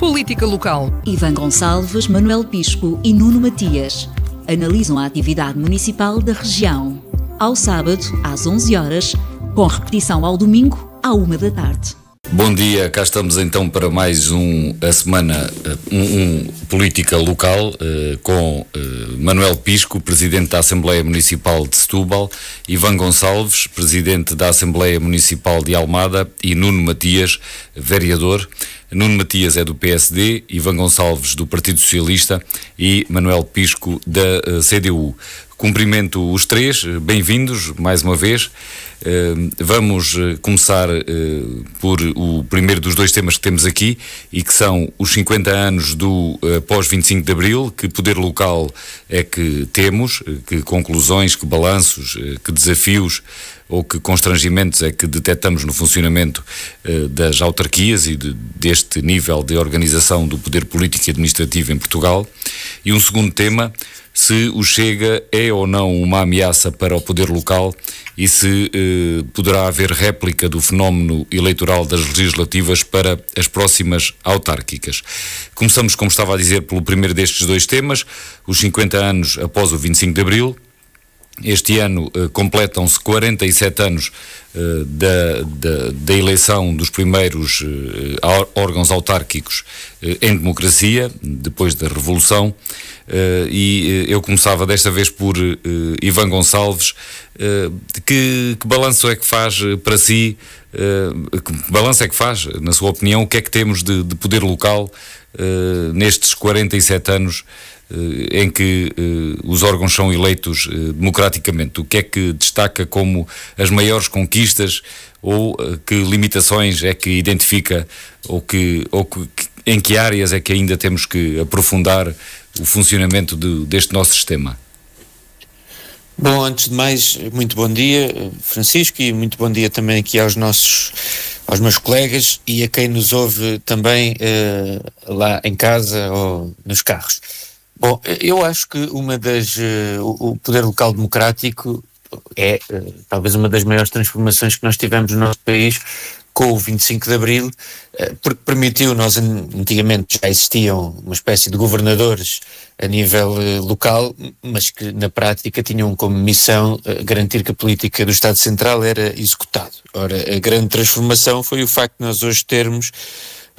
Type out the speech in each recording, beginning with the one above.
Política local. Ivan Gonçalves, Manuel Pisco e Nuno Matias analisam a atividade municipal da região. Ao sábado, às 11 horas, com repetição ao domingo, à 1 da tarde. Bom dia, cá estamos então para mais a semana Política Local, com Manuel Pisco, Presidente da Assembleia Municipal de Setúbal, Ivan Gonçalves, Presidente da Assembleia Municipal de Almada, e Nuno Matias, Vereador. Nuno Matias é do PSD, Ivan Gonçalves do Partido Socialista e Manuel Pisco da CDU. Cumprimento os três, bem-vindos mais uma vez. Vamos começar por o primeiro dos dois temas que temos aqui, e que são os 50 anos do pós-25 de Abril. Que poder local é que temos, que conclusões, que balanços, que desafios ou que constrangimentos é que detectamos no funcionamento das autarquias e deste nível de organização do poder político e administrativo em Portugal. E um segundo tema: se o Chega é ou não uma ameaça para o poder local e se poderá haver réplica do fenómeno eleitoral das legislativas para as próximas autárquicas. Começamos, como estava a dizer, pelo primeiro destes dois temas, os 50 anos após o 25 de Abril. Este ano completam-se 47 anos da eleição dos primeiros órgãos autárquicos em democracia, depois da Revolução, e eu começava desta vez por Ivan Gonçalves. Que balanço é que faz para si, que balanço é que faz, na sua opinião, o que é que temos de poder local nestes 47 anos em que os órgãos são eleitos democraticamente? O que é que destaca como as maiores conquistas, ou que limitações é que identifica, em que áreas é que ainda temos que aprofundar o funcionamento deste nosso sistema? Bom, antes de mais, muito bom dia, Francisco, e muito bom dia também aqui aos meus colegas e a quem nos ouve também lá em casa ou nos carros. Bom, eu acho que o poder local democrático é talvez uma das maiores transformações que nós tivemos no nosso país com o 25 de Abril, porque permitiu, nós antigamente já existiam uma espécie de governadores a nível local, mas que na prática tinham como missão garantir que a política do Estado Central era executada. Ora, a grande transformação foi o facto de nós hoje termos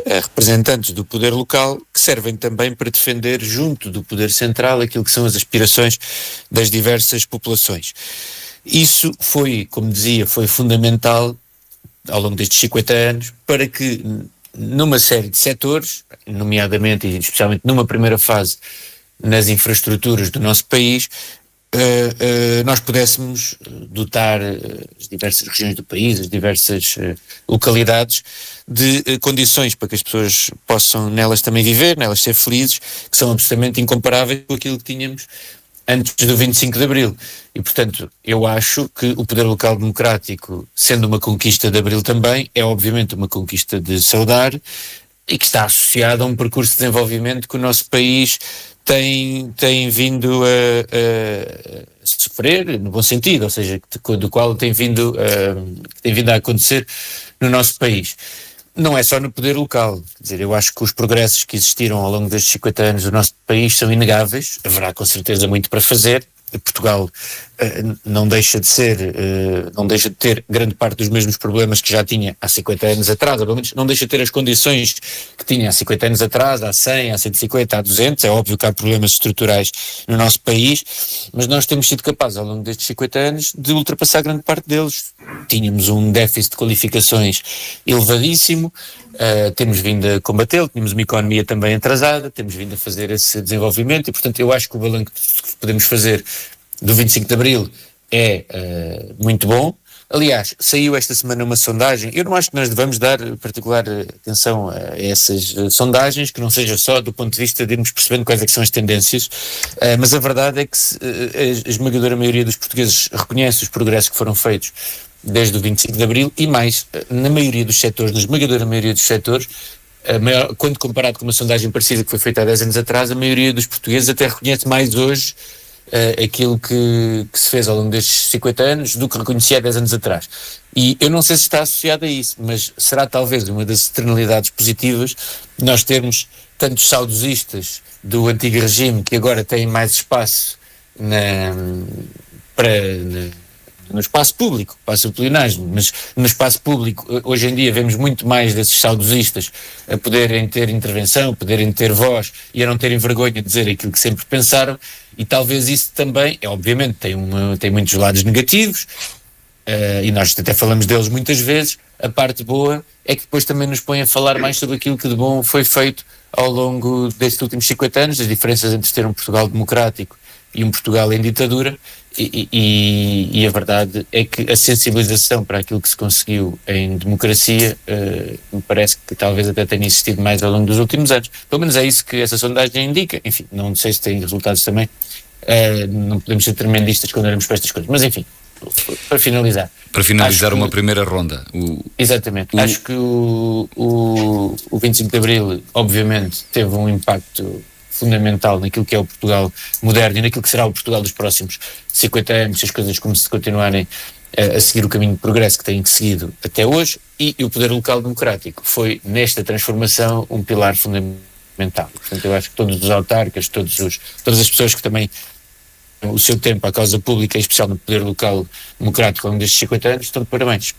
representantes do poder local que servem também para defender junto do poder central aquilo que são as aspirações das diversas populações. Isso foi, como dizia, foi fundamental ao longo destes 50 anos para que numa série de setores, nomeadamente e especialmente numa primeira fase nas infraestruturas do nosso país, nós pudéssemos dotar as diversas regiões do país, as diversas localidades, de condições para que as pessoas possam nelas também viver, nelas ser felizes, que são absolutamente incomparáveis com aquilo que tínhamos antes do 25 de Abril. E, portanto, eu acho que o poder local democrático, sendo uma conquista de Abril também, é obviamente uma conquista de saudar e que está associada a um percurso de desenvolvimento que o nosso país tem vindo a sofrer, no bom sentido, ou seja, do qual tem vindo a acontecer no nosso país. Não é só no poder local, quer dizer, eu acho que os progressos que existiram ao longo destes 50 anos do nosso país são inegáveis, haverá com certeza muito para fazer. Portugal não deixa de ter grande parte dos mesmos problemas que já tinha há 50 anos atrás, ou pelo menos não deixa de ter as condições que tinha há 50 anos atrás, há 100, há 150, há 200, é óbvio que há problemas estruturais no nosso país, mas nós temos sido capazes ao longo destes 50 anos de ultrapassar grande parte deles. Tínhamos um déficit de qualificações elevadíssimo, temos vindo a combatê-lo, tínhamos uma economia também atrasada, temos vindo a fazer esse desenvolvimento e, portanto, eu acho que o balanço que podemos fazer do 25 de Abril é muito bom. Aliás, saiu esta semana uma sondagem, eu não acho que nós devamos dar particular atenção a essas sondagens, que não seja só do ponto de vista de irmos percebendo quais é que são as tendências, mas a verdade é que a esmagadora maioria dos portugueses reconhece os progressos que foram feitos desde o 25 de Abril e mais, na maioria dos setores, na esmagadora maioria dos setores, quando comparado com uma sondagem parecida que foi feita há 10 anos atrás, a maioria dos portugueses até reconhece mais hoje aquilo que se fez ao longo destes 50 anos do que reconhecia há 10 anos atrás. E eu não sei se está associado a isso, mas será talvez uma das externalidades positivas de nós termos tantos saudosistas do antigo regime que agora têm mais espaço no espaço público, passa o pleonasmo, mas no espaço público hoje em dia vemos muito mais desses saudosistas a poderem ter intervenção, a poderem ter voz e a não terem vergonha de dizer aquilo que sempre pensaram, e talvez isso também, obviamente tem muitos lados negativos, e nós até falamos deles muitas vezes. A parte boa é que depois também nos põe a falar mais sobre aquilo que de bom foi feito ao longo destes últimos 50 anos, as diferenças entre ter um Portugal democrático e um Portugal em ditadura, e a verdade é que a sensibilização para aquilo que se conseguiu em democracia me parece que talvez até tenha existido mais ao longo dos últimos anos. Pelo menos é isso que essa sondagem indica. Enfim, não sei se tem resultados também, não podemos ser tremendistas quando olhamos para estas coisas, mas enfim, para finalizar. Para finalizar uma primeira ronda. Exatamente. Acho que o 25 de Abril, obviamente, teve um impacto fundamental naquilo que é o Portugal moderno e naquilo que será o Portugal dos próximos 50 anos, se as coisas continuarem a seguir o caminho de progresso que têm seguido até hoje, e o poder local democrático foi, nesta transformação, um pilar fundamental. Portanto, eu acho que todos os autarcas, todas as pessoas que também o seu tempo à causa pública, em especial no poder local democrático ao longo destes 50 anos, estão de parabéns.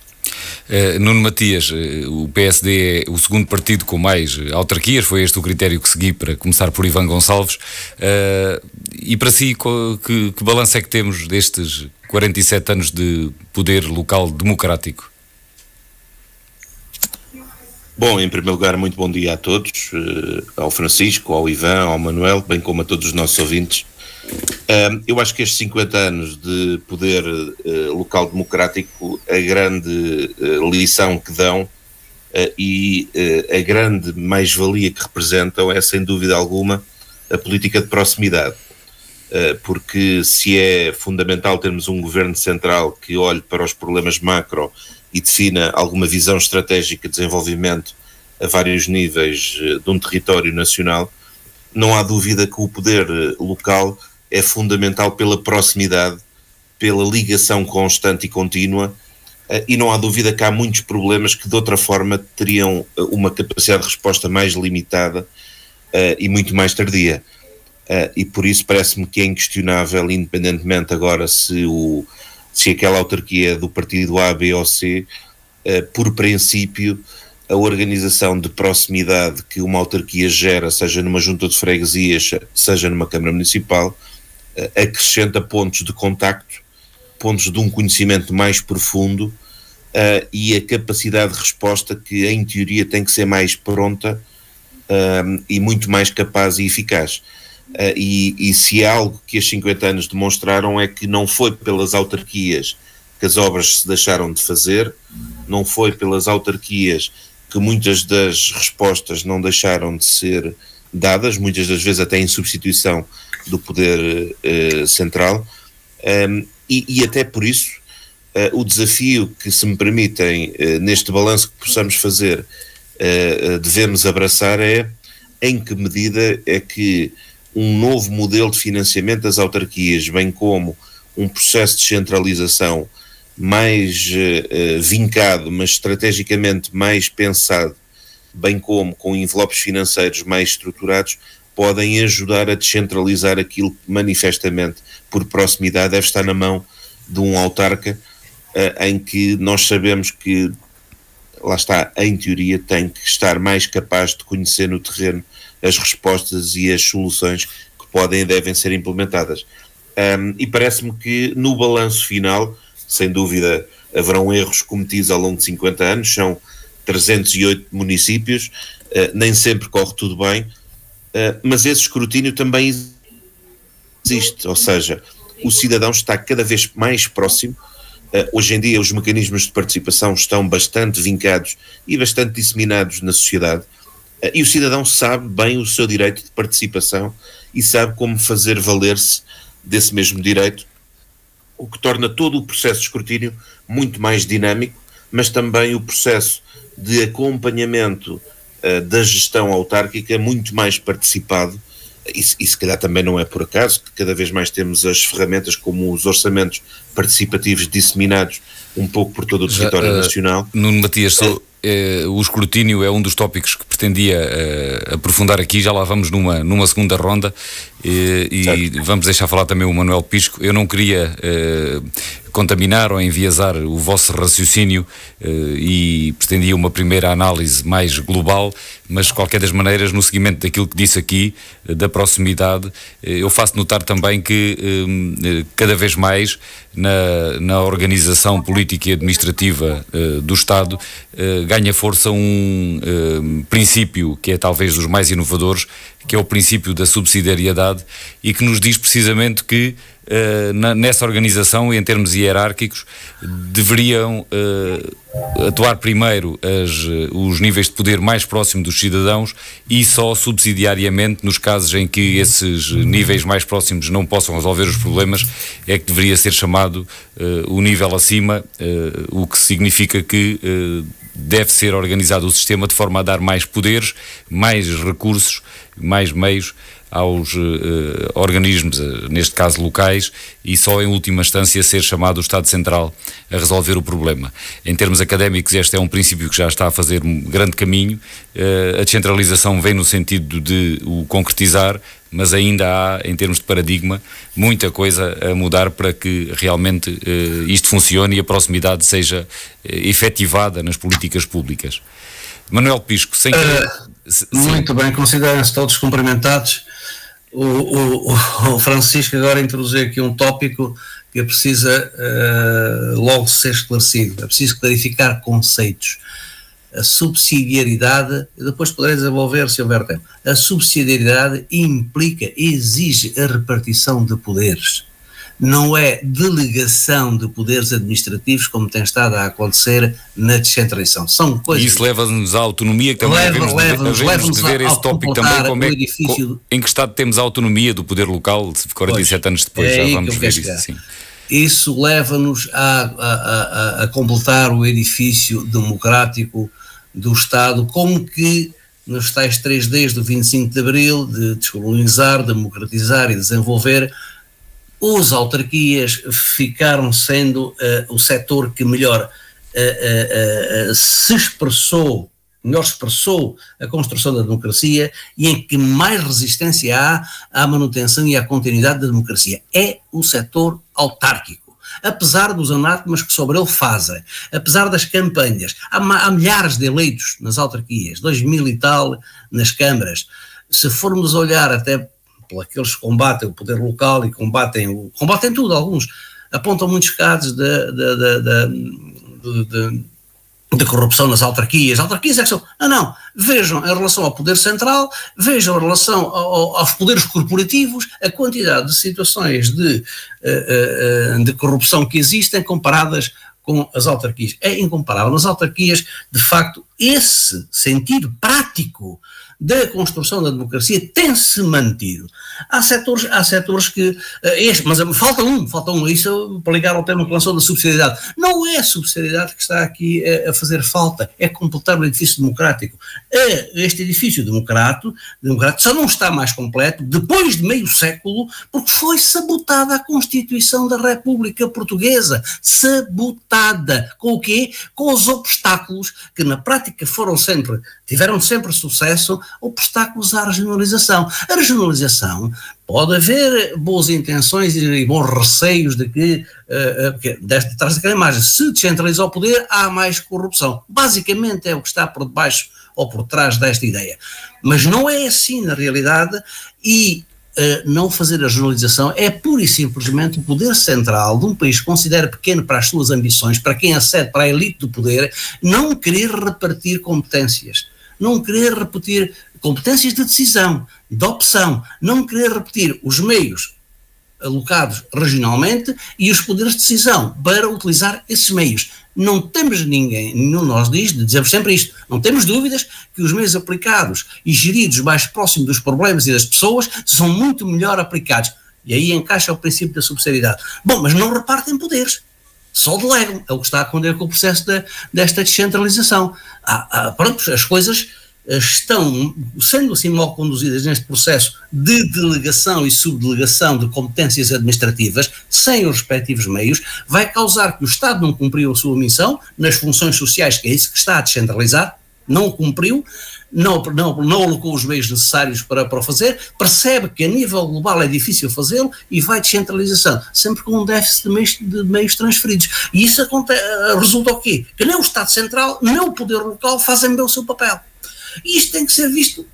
Nuno Matias, o PSD é o segundo partido com mais autarquias, foi este o critério que segui para começar por Ivan Gonçalves, e para si que balanço é que temos destes 47 anos de poder local democrático? Bom, em primeiro lugar, muito bom dia a todos, ao Francisco, ao Ivan, ao Manuel, bem como a todos os nossos ouvintes. Eu acho que estes 50 anos de poder local democrático, a grande lição que dão e a grande mais-valia que representam é, sem dúvida alguma, a política de proximidade. Porque se é fundamental termos um governo central que olhe para os problemas macro e defina alguma visão estratégica de desenvolvimento a vários níveis de um território nacional, não há dúvida que o poder local é fundamental pela proximidade, pela ligação constante e contínua, e não há dúvida que há muitos problemas que de outra forma teriam uma capacidade de resposta mais limitada e muito mais tardia. E por isso parece-me que é inquestionável, independentemente agora se aquela autarquia é do partido A, B ou C, por princípio, a organização de proximidade que uma autarquia gera, seja numa junta de freguesias, seja numa Câmara Municipal, acrescenta pontos de contacto, pontos de um conhecimento mais profundo e a capacidade de resposta que, em teoria, tem que ser mais pronta e muito mais capaz e eficaz. E se há algo que estes 50 anos demonstraram é que não foi pelas autarquias que as obras se deixaram de fazer, não foi pelas autarquias que muitas das respostas não deixaram de ser dadas, muitas das vezes até em substituição do poder central, e até por isso o desafio que, se me permitem, neste balanço que possamos fazer, devemos abraçar é em que medida é que um novo modelo de financiamento das autarquias, bem como um processo de descentralização mais vincado, mas estrategicamente mais pensado, bem como com envelopes financeiros mais estruturados, podem ajudar a descentralizar aquilo que manifestamente, por proximidade, deve estar na mão de um autarca, em que nós sabemos que, lá está, em teoria, tem que estar mais capaz de conhecer no terreno as respostas e as soluções que podem e devem ser implementadas. E parece-me que no balanço final, sem dúvida, haverão erros cometidos ao longo de 50 anos, são 308 municípios, nem sempre corre tudo bem, mas esse escrutínio também existe, ou seja, o cidadão está cada vez mais próximo. Hoje em dia os mecanismos de participação estão bastante vincados e bastante disseminados na sociedade, e o cidadão sabe bem o seu direito de participação e sabe como fazer valer-se desse mesmo direito, o que torna todo o processo de escrutínio muito mais dinâmico, mas também o processo de acompanhamento da gestão autárquica muito mais participado e se calhar também não é por acaso que cada vez mais temos as ferramentas como os orçamentos participativos disseminados um pouco por todo o território nacional. Nuno Matias, o escrutínio é um dos tópicos que pretendia aprofundar aqui, já lá vamos numa segunda ronda, e vamos deixar falar também o Manuel Pisco. Eu não queria contaminar ou enviesar o vosso raciocínio e pretendia uma primeira análise mais global, mas de qualquer das maneiras, no seguimento daquilo que disse aqui, da proximidade, eu faço notar também que cada vez mais na organização política e administrativa do Estado ganha força um princípio que é talvez dos mais inovadores, que é o princípio da subsidiariedade, e que nos diz precisamente que nessa organização, em termos hierárquicos, deveriam atuar primeiro os níveis de poder mais próximos dos cidadãos, e só subsidiariamente, nos casos em que esses níveis mais próximos não possam resolver os problemas, é que deveria ser chamado o nível acima, o que significa que deve ser organizado o sistema de forma a dar mais poderes, mais recursos, mais meios aos organismos, neste caso locais, e só em última instância ser chamado o Estado Central a resolver o problema. Em termos académicos, este é um princípio que já está a fazer um grande caminho. A descentralização vem no sentido de o concretizar, mas ainda há, em termos de paradigma, muita coisa a mudar para que realmente isto funcione e a proximidade seja efetivada nas políticas públicas. Manuel Pisco, sem querer... Muito bem, considerem-se todos cumprimentados. O Francisco agora introduziu aqui um tópico que precisa logo ser esclarecido. É preciso clarificar conceitos. A subsidiariedade, depois poderei desenvolver se houver tempo. A subsidiariedade implica, exige a repartição de poderes. Não é delegação de poderes administrativos como tem estado a acontecer na descentralização. São coisas... E isso leva-nos à autonomia, que também devemos de ver esse tópico também, como em que estado temos a autonomia do poder local, 47 anos depois, já vamos ver isso. Sim. Isso leva-nos a completar o edifício democrático do Estado, como que nos tais 3Ds do 25 de Abril, de descolonizar, democratizar e desenvolver, as autarquias ficaram sendo o setor que melhor melhor expressou a construção da democracia e em que mais resistência há à manutenção e à continuidade da democracia. É o setor autárquico. Apesar dos anátemas que sobre ele fazem, apesar das campanhas, há milhares de eleitos nas autarquias, 2000 e tal nas câmaras. Se formos olhar até por aqueles que combatem o poder local e combatem tudo, alguns apontam muitos casos de corrupção nas autarquias. Autarquias é que são... Não. Vejam em relação ao poder central, vejam em relação aos poderes corporativos, a quantidade de situações de corrupção que existem comparadas com as autarquias. É incomparável. Nas autarquias, de facto, esse sentido prático da construção da democracia tem-se mantido. Há setores que... mas falta um, isso para ligar ao tema que lançou da subsidiariedade. Não é a subsidiariedade que está aqui a fazer falta, é completar o edifício democrático. Este edifício democrático só não está mais completo depois de meio século, porque foi sabotada a Constituição da República Portuguesa. Sabotada. Com o quê? Com os obstáculos que na prática tiveram sempre sucesso, obstáculos à regionalização. A regionalização, pode haver boas intenções e bons receios de que, atrás daquela imagem, se descentraliza o poder, há mais corrupção. Basicamente é o que está por debaixo ou por trás desta ideia. Mas não é assim na realidade, e não fazer a regionalização é pura e simplesmente o poder central de um país que considera pequeno para as suas ambições, para quem acede para a elite do poder, não querer repartir competências. Não querer repetir competências de decisão, de opção, não querer repetir os meios alocados regionalmente e os poderes de decisão para utilizar esses meios. Não temos dizemos sempre isto, não temos dúvidas que os meios aplicados e geridos mais próximo dos problemas e das pessoas são muito melhor aplicados. E aí encaixa o princípio da subsidiariedade. Bom, mas não repartem poderes. Só delegam, é o que está a acontecer com o processo desta descentralização. Pronto, as coisas estão sendo assim mal conduzidas neste processo de delegação e subdelegação de competências administrativas, sem os respectivos meios, vai causar que o Estado não cumpriu a sua missão nas funções sociais, que é isso que está a descentralizar, não cumpriu, não alocou os meios necessários para o fazer, percebe que a nível global é difícil fazê-lo e vai descentralização, sempre com um déficit de meios transferidos. E isso resulta o quê? Que nem o Estado Central, nem o poder local fazem bem o seu papel. E isto tem que ser visto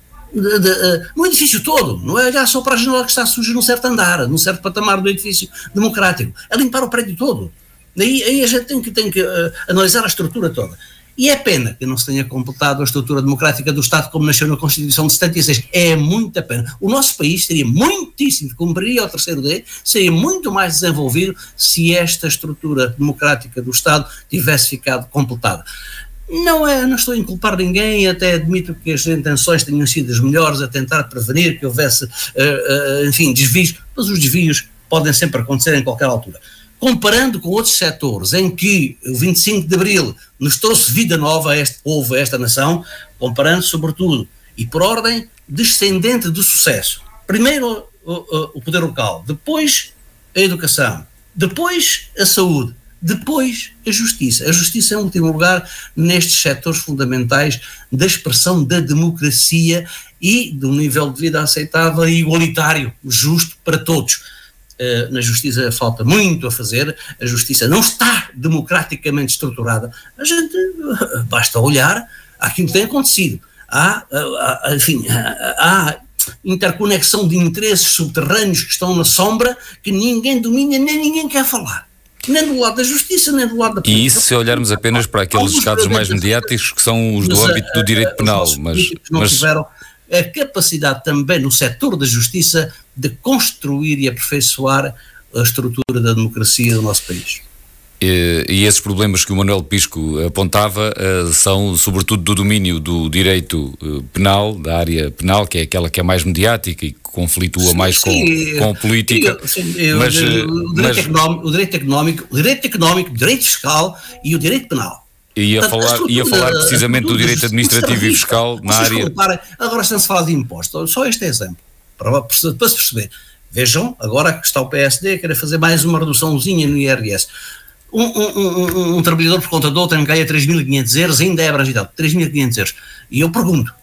no edifício todo, não é já só para a janela que está suja num certo andar, num certo patamar do edifício democrático, é limpar o prédio todo. Aí a gente tem que analisar a estrutura toda. E é pena que não se tenha completado a estrutura democrática do Estado como nasceu na Constituição de 76. É muita pena. O nosso país seria muitíssimo, cumpriria o terceiro D, seria muito mais desenvolvido se esta estrutura democrática do Estado tivesse ficado completada. Não estou a inculpar ninguém, até admito que as intenções tenham sido as melhores a tentar prevenir que houvesse, enfim, desvios, mas os desvios podem sempre acontecer em qualquer altura. Comparando com outros setores em que o 25 de Abril nos trouxe vida nova a este povo, a esta nação, comparando sobretudo e por ordem descendente do sucesso. Primeiro o poder local, depois a educação, depois a saúde, depois a justiça. A justiça, em último lugar, nestes setores fundamentais da expressão da democracia e de um nível de vida aceitável e igualitário, justo para todos. Na justiça falta muito a fazer, a justiça não está democraticamente estruturada. A gente basta olhar aquilo que tem acontecido. Há interconexão de interesses subterrâneos que estão na sombra que ninguém domina nem ninguém quer falar. Nem do lado da justiça, nem do lado da política. E isso se olharmos apenas para aqueles casos mais mediáticos que são os do âmbito do direito penal. Mas não tiveram a capacidade também no setor da justiça de construir e aperfeiçoar a estrutura da democracia do nosso país. E esses problemas que o Manuel Pisco apontava são sobretudo do domínio do direito penal, da área penal, que é aquela que é mais mediática e que conflitua mais com a política. O direito económico, o direito fiscal e o direito penal. Ia falar precisamente do direito administrativo e fiscal na área. Reparem, agora estamos a falar de impostos, só este exemplo, para se perceber. Vejam, agora que está o PSD a querer fazer mais uma reduçãozinha no IRS. Um trabalhador por conta de outro ganha 3.500 euros, ainda é abrangido, 3.500 euros. E eu pergunto,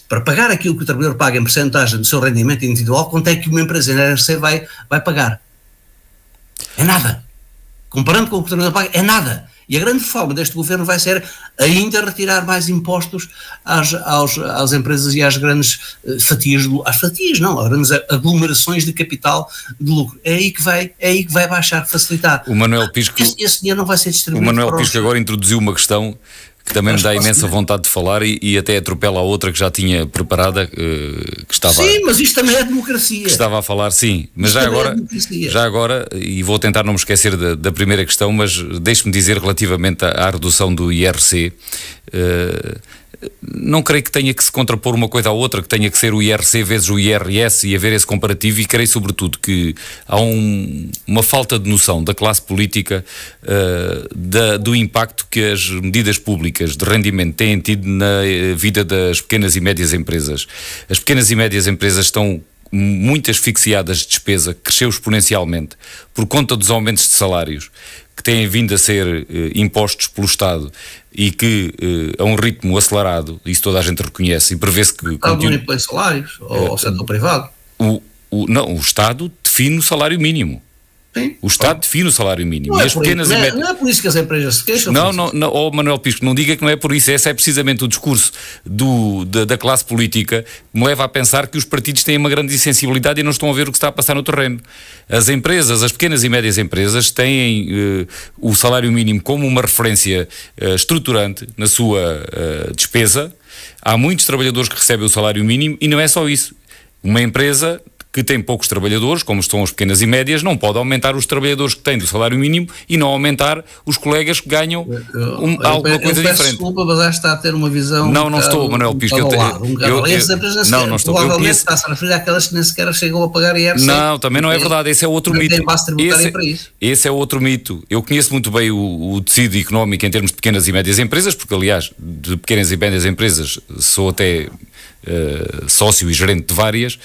para pagar aquilo que o trabalhador paga em percentagem do seu rendimento individual, quanto é que uma empresa na IRC vai pagar? É nada. Comparando com o que o trabalhador paga, é nada. E a grande forma deste governo vai ser ainda retirar mais impostos às empresas e às grandes fatias, às grandes aglomerações de capital de lucro. É aí que vai baixar, facilitar. O Manuel Pisco, esse dinheiro não vai ser distribuído. O Manuel Pisco agora introduziu uma questão que também me dá imensa vontade de falar e até atropela a outra que já tinha preparada, que estava... Sim, mas isto também é democracia. Que estava a falar, sim. Mas já agora, e vou tentar não me esquecer da primeira questão, mas deixe-me dizer relativamente à redução do IRC, não creio que tenha que se contrapor uma coisa à outra, que tenha que ser o IRC vezes o IRS e haver esse comparativo, e creio sobretudo que há uma falta de noção da classe política do impacto que as medidas públicas de rendimento têm tido na vida das pequenas e médias empresas. As pequenas e médias empresas estão muito asfixiadas de despesa, cresceu exponencialmente por conta dos aumentos de salários que têm vindo a ser impostos pelo Estado e que a um ritmo acelerado, isso toda a gente reconhece e prevê-se que... Não salários ao setor privado? Não, o Estado define o salário mínimo. Sim. O Estado define o salário mínimo. Não é por isso que as empresas se queixam. Não, Manuel Pisco, não diga que não é por isso. Esse é precisamente o discurso da classe política que me leva a pensar que os partidos têm uma grande insensibilidade e não estão a ver o que está a passar no terreno. As empresas, as pequenas e médias empresas, têm o salário mínimo como uma referência estruturante na sua despesa. Há muitos trabalhadores que recebem o salário mínimo e não é só isso. Uma empresa que tem poucos trabalhadores, como estão as pequenas e médias, não pode aumentar os trabalhadores que têm do salário mínimo e não aumentar os colegas que ganham alguma coisa diferente. Desculpa, mas já está a ter uma visão. Não estou, Manuel Pisco. Não estou. Provavelmente está-se a referir àquelas que nem sequer chegam a pagar IRC. Não, também não é verdade. Esse é outro mito. Esse é outro mito. Eu conheço muito bem o tecido económico em termos de pequenas e médias empresas, porque, aliás, de pequenas e médias empresas sou até sócio e gerente de várias.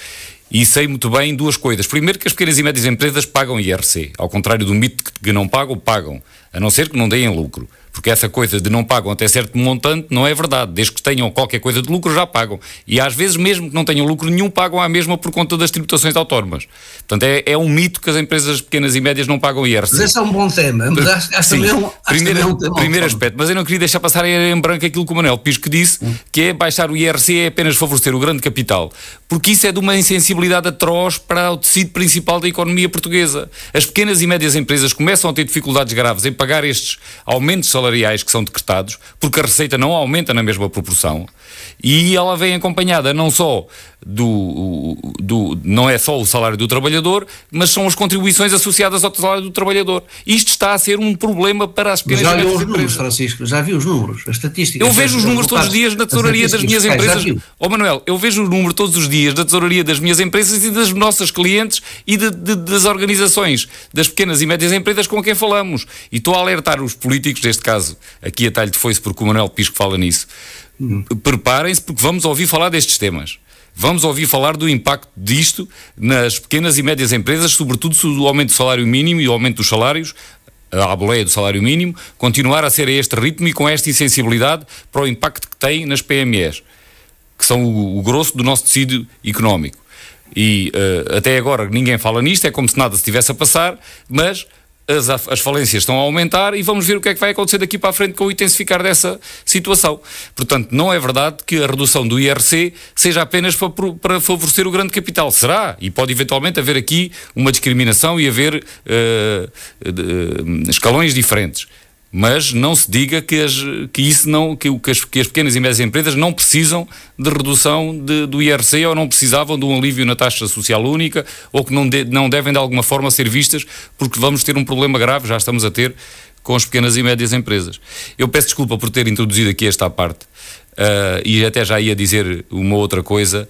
E sei muito bem duas coisas. Primeiro, que as pequenas e médias empresas pagam IRC. Ao contrário do mito que não pagam. A não ser que não deem lucro. Porque essa coisa de não pagam até certo montante não é verdade. Desde que tenham qualquer coisa de lucro, já pagam. E às vezes, mesmo que não tenham lucro nenhum, pagam à mesma por conta das tributações autónomas. Portanto, é um mito que as empresas pequenas e médias não pagam IRC. Mas esse é um bom tema. Mas acho também primeiro aspecto. Mas eu não queria deixar passar em branco aquilo que o Manuel Pisco disse, que é baixar o IRC é apenas favorecer o grande capital. Porque isso é de uma insensibilidade atroz para o tecido principal da economia portuguesa. As pequenas e médias empresas começam a ter dificuldades graves em pagar estes aumentos salariais que são decretados, porque a receita não aumenta na mesma proporção, e ela vem acompanhada não só não é só o salário do trabalhador, mas são as contribuições associadas ao salário do trabalhador. Isto está a ser um problema para as pequenas e médias empresas. Números, Francisco, já vi os números, as estatísticas. Eu vejo os números todos os dias na tesouraria das minhas empresas. Manuel, eu vejo o número todos os dias da tesouraria das minhas empresas e das nossas clientes e das organizações das pequenas e médias empresas com quem falamos. E estou a alertar os políticos, neste caso, aqui a talho de foice, porque o Manuel Pisco fala nisso. Preparem-se, porque vamos ouvir falar destes temas. Vamos ouvir falar do impacto disto nas pequenas e médias empresas, sobretudo se o aumento do salário mínimo e o aumento dos salários, a boleia do salário mínimo, continuar a ser a este ritmo e com esta insensibilidade para o impacto que tem nas PMEs, que são o grosso do nosso tecido económico. E até agora ninguém fala nisto, é como se nada se estivesse a passar, mas as falências estão a aumentar e vamos ver o que é que vai acontecer daqui para a frente com o intensificar dessa situação. Portanto, não é verdade que a redução do IRC seja apenas para favorecer o grande capital. Será, e pode eventualmente haver aqui uma discriminação e haver escalões diferentes. Mas não se diga que as pequenas e médias empresas não precisam de redução do IRC ou não precisavam de um alívio na taxa social única ou que não devem de alguma forma ser vistas, porque vamos ter um problema grave, já estamos a ter, com as pequenas e médias empresas. Eu peço desculpa por ter introduzido aqui esta parte e até já ia dizer uma outra coisa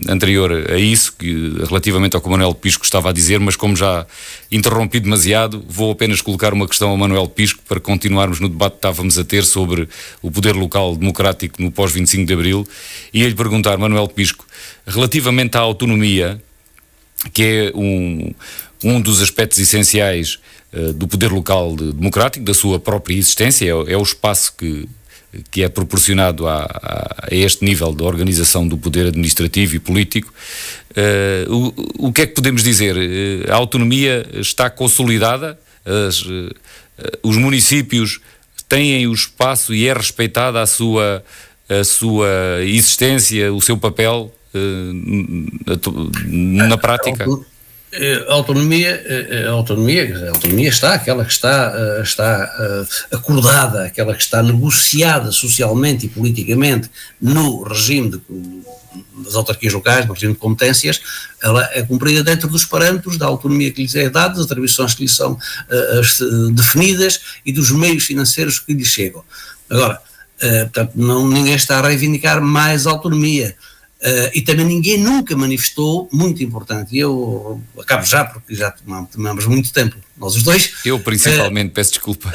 anterior a isso, que, relativamente ao que o Manuel Pisco estava a dizer, mas como já interrompi demasiado, vou apenas colocar uma questão ao Manuel Pisco para continuarmos no debate que estávamos a ter sobre o poder local democrático no pós-25 de Abril, e ia-lhe perguntar, Manuel Pisco, relativamente à autonomia, que é um dos aspectos essenciais do poder local democrático, da sua própria existência, é o espaço que é proporcionado a este nível de organização do poder administrativo e político. O que é que podemos dizer? A autonomia está consolidada? Os municípios têm o espaço e é respeitada a sua existência, o seu papel na prática? A autonomia está, aquela que está acordada, aquela que está negociada socialmente e politicamente no regime das autarquias locais, no regime de competências, ela é cumprida dentro dos parâmetros da autonomia que lhes é dada, das atribuições que lhes são definidas e dos meios financeiros que lhes chegam. Agora, portanto, ninguém está a reivindicar mais autonomia. E também ninguém nunca manifestou, muito importante, e eu acabo já porque já tomamos muito tempo, nós os dois. Eu principalmente, peço desculpa.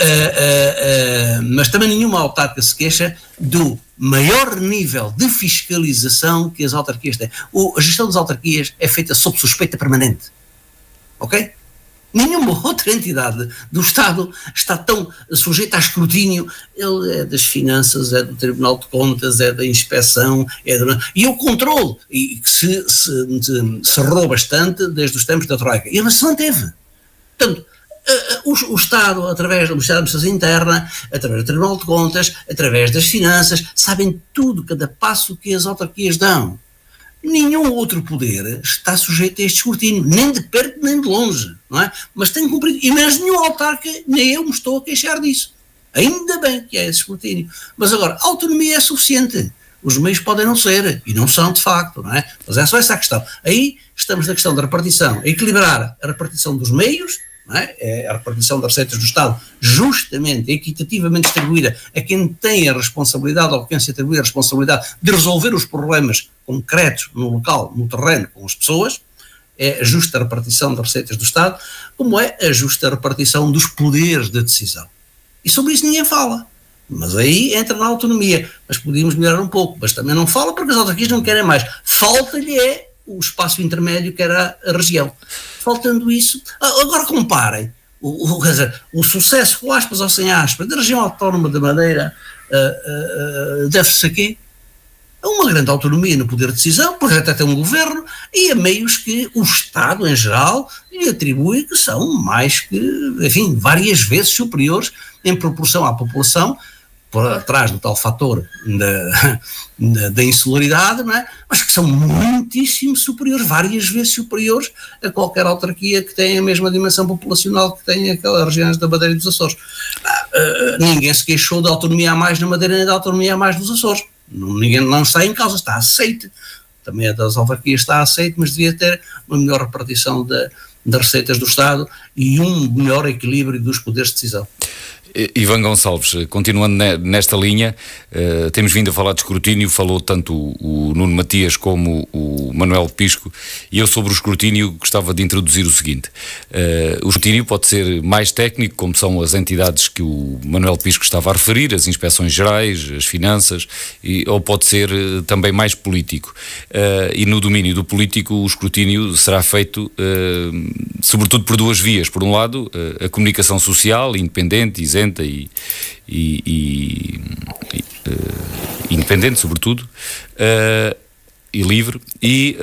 Mas também nenhuma autarca se queixa do maior nível de fiscalização que as autarquias têm. A gestão das autarquias é feita sob suspeita permanente, ok? Nenhuma outra entidade do Estado está tão sujeita a escrutínio. Ele é das finanças, é do Tribunal de Contas, é da inspeção, e o controle, e que se cerrou bastante desde os tempos da Troika. E ele se manteve. Portanto, o Estado, através do Ministério da Administração Interna, através do Tribunal de Contas, através das finanças, sabem tudo, cada passo que as autarquias dão. Nenhum outro poder está sujeito a este escrutínio, nem de perto nem de longe, não é? Mas tem cumprido, e mesmo nenhum autarca, nem eu me estou a queixar disso. Ainda bem que há esse escrutínio. Mas agora, a autonomia é suficiente. Os meios podem não ser, e não são de facto, não é? Mas é só essa a questão. Aí estamos na questão da repartição, equilibrar a repartição dos meios, não é? A repartição das receitas do Estado justamente, equitativamente distribuída a quem tem a responsabilidade, ou quem se atribui a responsabilidade de resolver os problemas concretos no local, no terreno, com as pessoas. É a justa repartição das receitas do Estado, como é a justa repartição dos poderes de decisão. E sobre isso ninguém fala. Mas aí entra na autonomia. Mas podíamos melhorar um pouco, mas também não fala porque as autarquias não querem mais. Falta-lhe o espaço intermédio que era a região. Faltando isso, agora comparem o sucesso, com aspas ou sem aspas, da região autónoma da Madeira, deve-se a quê? A uma grande autonomia no poder de decisão, porque até tem um governo, e a meios que o Estado, em geral, lhe atribui, que são mais que, enfim, várias vezes superiores em proporção à população, por trás do tal fator da insularidade, não é? Mas que são muitíssimo superiores, várias vezes superiores a qualquer autarquia que tenha a mesma dimensão populacional que tem aquelas regiões da Madeira e dos Açores. Ninguém se queixou de autonomia a mais na Madeira nem de autonomia a mais dos Açores. Ninguém não está em causa, está aceite. Também a das autarquias está aceite, mas devia ter uma melhor repartição das receitas do Estado e um melhor equilíbrio dos poderes de decisão. Ivan Gonçalves, continuando nesta linha, temos vindo a falar de escrutínio, falou tanto o Nuno Matias como o Manuel Pisco, e eu sobre o escrutínio gostava de introduzir o seguinte: o escrutínio pode ser mais técnico, como são as entidades que o Manuel Pisco estava a referir, as inspeções gerais, as finanças, ou pode ser também mais político, e no domínio do político o escrutínio será feito sobretudo por duas vias. Por um lado, a comunicação social, independente, isenta e independente, sobretudo, e livre, e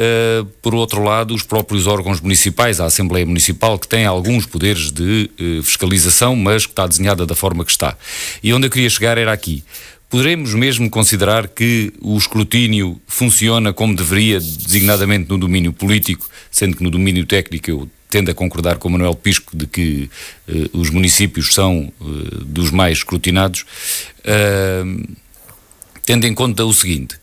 por outro lado os próprios órgãos municipais, a Assembleia Municipal, que tem alguns poderes de fiscalização, mas que está desenhada da forma que está. E onde eu queria chegar era aqui. Poderemos mesmo considerar que o escrutínio funciona como deveria, designadamente no domínio político, sendo que no domínio técnico eu tendo a concordar com o Manuel Pisco de que os municípios são dos mais escrutinados, tendo em conta o seguinte: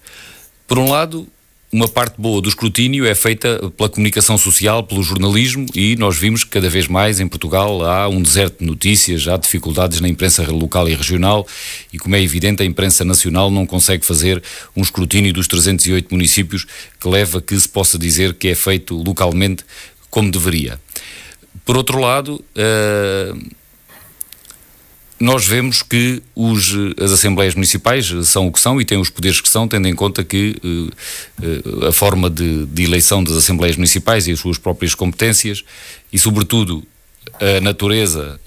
por um lado, uma parte boa do escrutínio é feita pela comunicação social, pelo jornalismo, e nós vimos que cada vez mais em Portugal há um deserto de notícias, há dificuldades na imprensa local e regional, e como é evidente a imprensa nacional não consegue fazer um escrutínio dos 308 municípios que leva a que se possa dizer que é feito localmente como deveria. Por outro lado, nós vemos que as Assembleias Municipais são o que são e têm os poderes que são, tendo em conta que a forma de eleição das Assembleias Municipais e as suas próprias competências e, sobretudo, a natureza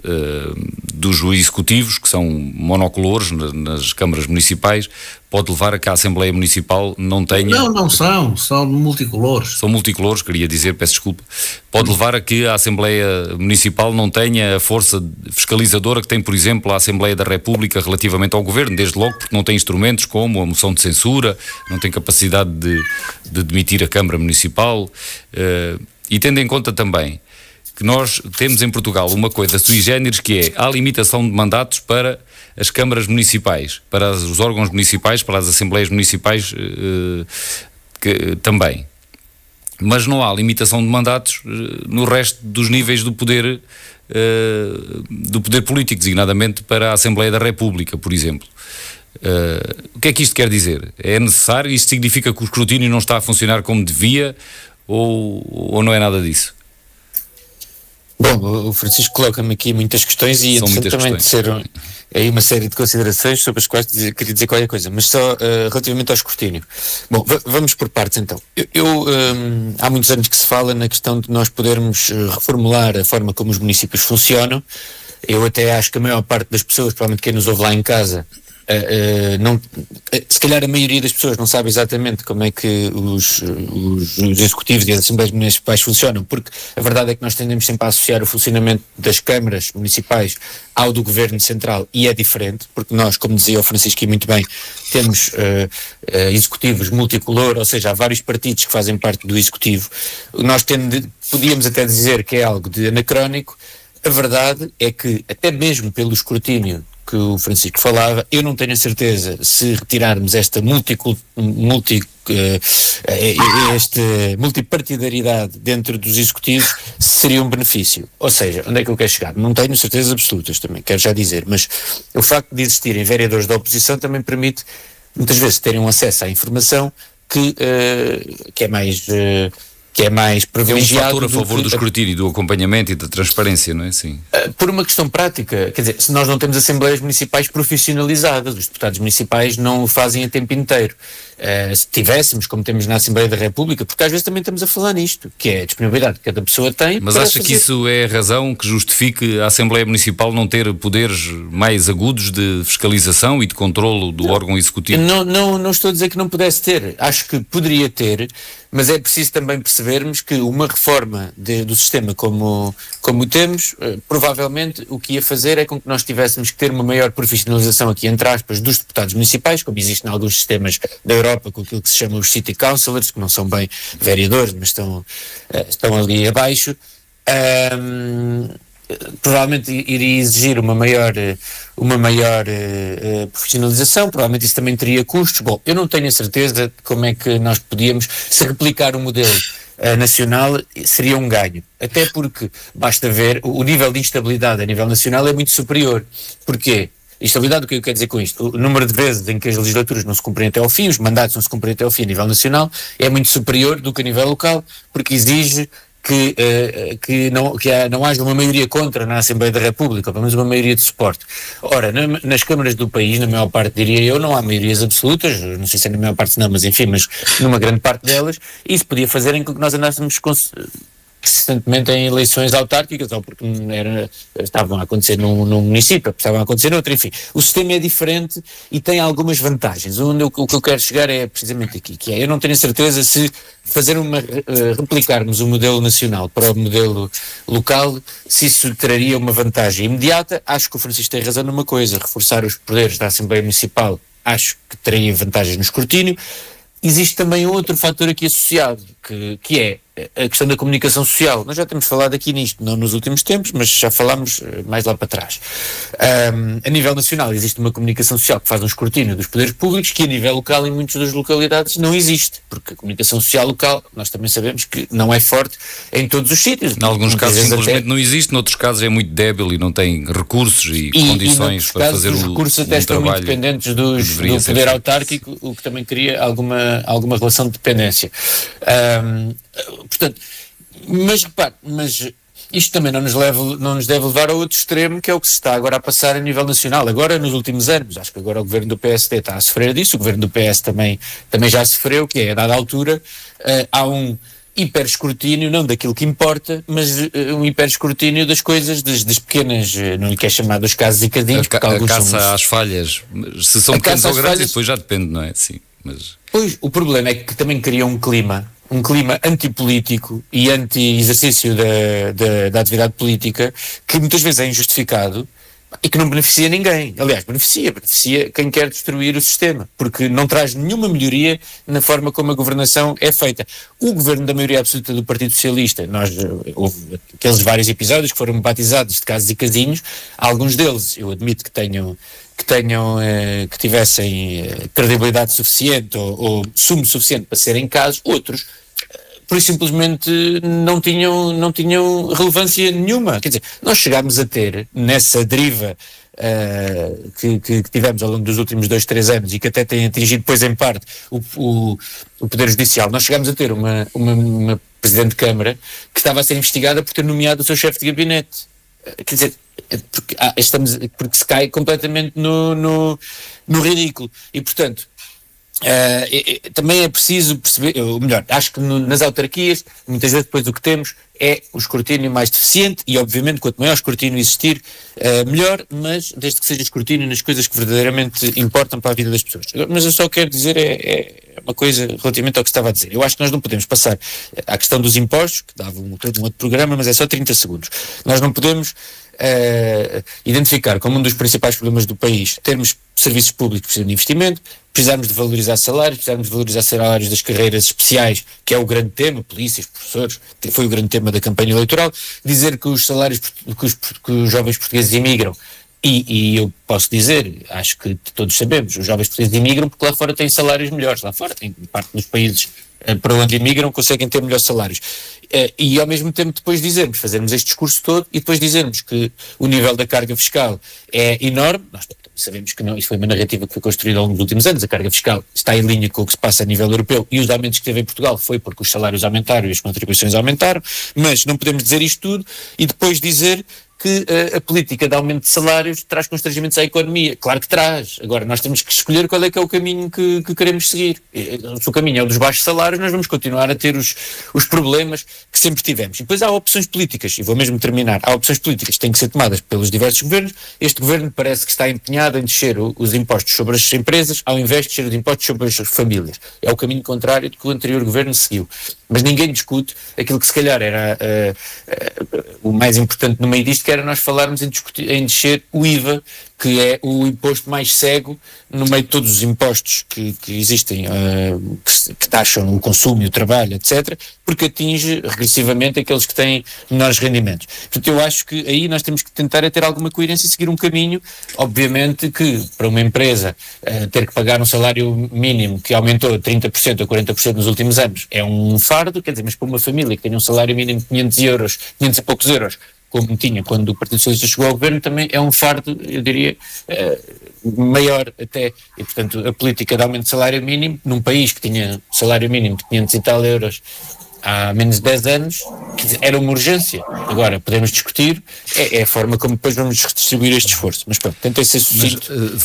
dos executivos, que são monocolores nas câmaras municipais, pode levar a que a Assembleia Municipal não tenha... Não são multicolores. São multicolores, queria dizer, peço desculpa. Pode levar a que a Assembleia Municipal não tenha a força fiscalizadora que tem, por exemplo, a Assembleia da República relativamente ao Governo, desde logo porque não tem instrumentos como a moção de censura, não tem capacidade de demitir a Câmara Municipal, e tendo em conta também que nós temos em Portugal uma coisa sui generis, que é a limitação de mandatos para as câmaras municipais, para os órgãos municipais, para as assembleias municipais também. Mas não há limitação de mandatos no resto dos níveis do poder político, designadamente para a Assembleia da República, por exemplo. O que é que isto quer dizer? É necessário? Isto significa que o escrutínio não está a funcionar como devia ou não é nada disso? Bom, o Francisco coloca-me aqui muitas questões e também ser aí uma série de considerações sobre as quais queria dizer qualquer coisa, mas só relativamente ao escrutínio. Bom, vamos por partes então. Há muitos anos que se fala na questão de nós podermos reformular a forma como os municípios funcionam. Eu até acho que a maior parte das pessoas, provavelmente quem nos ouve lá em casa, se calhar a maioria das pessoas não sabe exatamente como é que os executivos e as assembleias municipais funcionam, porque a verdade é que nós tendemos sempre a associar o funcionamento das câmaras municipais ao do governo central, e é diferente, porque nós, como dizia o Francisco e muito bem, temos executivos multicolor, ou seja, há vários partidos que fazem parte do executivo. Nós podíamos até dizer que é algo de anacrónico. A verdade é que, até mesmo pelo escrutínio que o Francisco falava. Eu não tenho a certeza se retirarmos esta multipartidaridade dentro dos executivos seria um benefício. Ou seja, onde é que eu quero chegar? Não tenho certezas absolutas também, quero já dizer, mas o facto de existirem vereadores da oposição também permite muitas vezes terem um acesso à informação que é mais privilegiado. É um fator a favor do escrutínio, do acompanhamento e da transparência, não é? Sim. Por uma questão prática, quer dizer, se nós não temos assembleias municipais profissionalizadas, os deputados municipais não o fazem a tempo inteiro. Se tivéssemos, como temos na Assembleia da República, porque às vezes também estamos a falar nisto, que é a disponibilidade que cada pessoa tem. Mas acha que isso é a razão que justifique a Assembleia Municipal não ter poderes mais agudos de fiscalização e de controlo do órgão executivo? Não estou a dizer que não pudesse ter, acho que poderia ter, mas é preciso também percebermos que uma reforma do sistema como temos, provavelmente o que ia fazer é com que nós tivéssemos que ter uma maior profissionalização aqui, entre aspas, dos deputados municipais, como existe em alguns sistemas da Europa, com aquilo que se chama os City Councillors, que não são bem vereadores, mas estão ali abaixo. Provavelmente iria exigir uma maior profissionalização, provavelmente isso também teria custos. Bom, eu não tenho a certeza de como é que nós podíamos, se replicar o modelo nacional, seria um ganho, até porque basta ver, o nível de instabilidade a nível nacional é muito superior. Porquê? Instabilidade, o que eu quero dizer com isto? O número de vezes em que as legislaturas não se cumprem até ao fim, os mandatos não se cumprem até ao fim a nível nacional, é muito superior do que a nível local, porque exige que não haja uma maioria contra na Assembleia da República, ou pelo menos uma maioria de suporte. Ora, nas câmaras do país, na maior parte, diria eu, não há maiorias absolutas, não sei se é na maior parte não, mas enfim, mas numa grande parte delas, isso podia fazer em que nós andássemos consistentemente em eleições autárquicas, ou porque estavam a acontecer num município, estavam a acontecer noutro, enfim. O sistema é diferente e tem algumas vantagens. O que eu quero chegar é precisamente aqui, que é, eu não tenho certeza se replicarmos o modelo nacional para o modelo local, se isso traria uma vantagem imediata. Acho que o Francisco tem razão numa coisa, reforçar os poderes da Assembleia Municipal, acho que traria vantagens no escrutínio. Existe também outro fator aqui associado, que é a questão da comunicação social. Nós já temos falado aqui nisto, não nos últimos tempos, mas já falámos mais lá para trás. A nível nacional existe uma comunicação social que faz um escrutínio dos poderes públicos, que a nível local, em muitas das localidades, não existe, porque a comunicação social local, nós também sabemos que não é forte em todos os sítios. Em alguns casos simplesmente não existe, noutros casos é muito débil e não tem recursos e condições para fazer os recursos até estão muito dependentes do poder autárquico, o que também cria alguma relação de dependência. Portanto, mas repare, isto também não nos deve levar a outro extremo, que é o que se está agora a passar a nível nacional, agora nos últimos anos. Acho que agora o governo do PSD está a sofrer disso, o governo do PS também já sofreu, que é, a dada altura, há um hiperescrutínio, não daquilo que importa, mas um hiperescrutínio das coisas, das pequenas, não lhe quer chamar dos casos e cadinhos, porque alguns caça às falhas, se são pequenas ou grandes, depois já depende, não é? Sim, mas... Pois, o problema é que também cria um clima antipolítico e anti-exercício da atividade política, que muitas vezes é injustificado e que não beneficia ninguém. Aliás, beneficia quem quer destruir o sistema, porque não traz nenhuma melhoria na forma como a governação é feita. O governo da maioria absoluta do Partido Socialista, houve aqueles vários episódios que foram batizados de casos e casinhos, alguns deles, eu admito que tivessem credibilidade suficiente ou sumo suficiente para serem casos, outros por isso simplesmente não tinham relevância nenhuma. Quer dizer, nós chegámos a ter, nessa deriva que tivemos ao longo dos últimos 2-3 anos e que até tem atingido depois em parte o Poder Judicial, nós chegámos a ter uma Presidente de Câmara que estava a ser investigada por ter nomeado o seu chefe de gabinete. Quer dizer, porque se cai completamente no ridículo. E, portanto, também é preciso perceber, ou melhor, acho que nas autarquias, muitas vezes depois o que temos é o escrutínio mais deficiente e, obviamente, quanto maior escrutínio existir, melhor, mas desde que seja escrutínio nas coisas que verdadeiramente importam para a vida das pessoas. Mas eu só quero dizer uma coisa relativamente ao que estava a dizer. Eu acho que nós não podemos passar à questão dos impostos, que dava um outro programa, mas é só 30 segundos. Nós não podemos identificar como um dos principais problemas do país termos serviços públicos que precisam de investimento, precisamos de valorizar salários, precisamos de valorizar salários das carreiras especiais, que é o grande tema, polícias, professores, foi o grande tema da campanha eleitoral, dizer que os salários que os jovens portugueses imigram E eu posso dizer, acho que todos sabemos, os jovens portugueses imigram porque lá fora têm salários melhores, lá fora tem parte dos países para onde imigram conseguem ter melhores salários. E ao mesmo tempo depois fazermos este discurso todo e depois dizermos que o nível da carga fiscal é enorme. Nós sabemos que não, isso foi uma narrativa que foi construída ao longo dos últimos anos, a carga fiscal está em linha com o que se passa a nível europeu e os aumentos que teve em Portugal foi porque os salários aumentaram e as contribuições aumentaram, mas não podemos dizer isto tudo e depois dizer que a política de aumento de salários traz constrangimentos à economia. Claro que traz. Agora, nós temos que escolher qual é que é o caminho que queremos seguir. Se o caminho é o dos baixos salários, nós vamos continuar a ter os problemas que sempre tivemos. E depois há opções políticas, e vou mesmo terminar, há opções políticas que têm que ser tomadas pelos diversos governos. Este governo parece que está empenhado em descer os impostos sobre as empresas, ao invés de descer os impostos sobre as famílias. É o caminho contrário do que o anterior governo seguiu. Mas ninguém discute aquilo que se calhar era o mais importante no meio disto, que era nós falarmos em descer o IVA, que é o imposto mais cego no meio de todos os impostos que existem, que taxam o consumo e o trabalho, etc., porque atinge regressivamente aqueles que têm menores rendimentos. Portanto, eu acho que aí nós temos que tentar ter alguma coerência e seguir um caminho. Obviamente que para uma empresa ter que pagar um salário mínimo que aumentou 30% ou 40% nos últimos anos é um fardo, quer dizer, mas para uma família que tem um salário mínimo de 500 e poucos euros, como tinha quando o Partido Socialista chegou ao governo, também é um fardo, eu diria, maior até. E, portanto, a política de aumento de salário mínimo, num país que tinha salário mínimo de 500 e tal euros há menos de 10 anos, era uma urgência. Agora, podemos discutir, é a forma como depois vamos redistribuir este esforço. Mas pronto, tentei ser sucinto. Mas,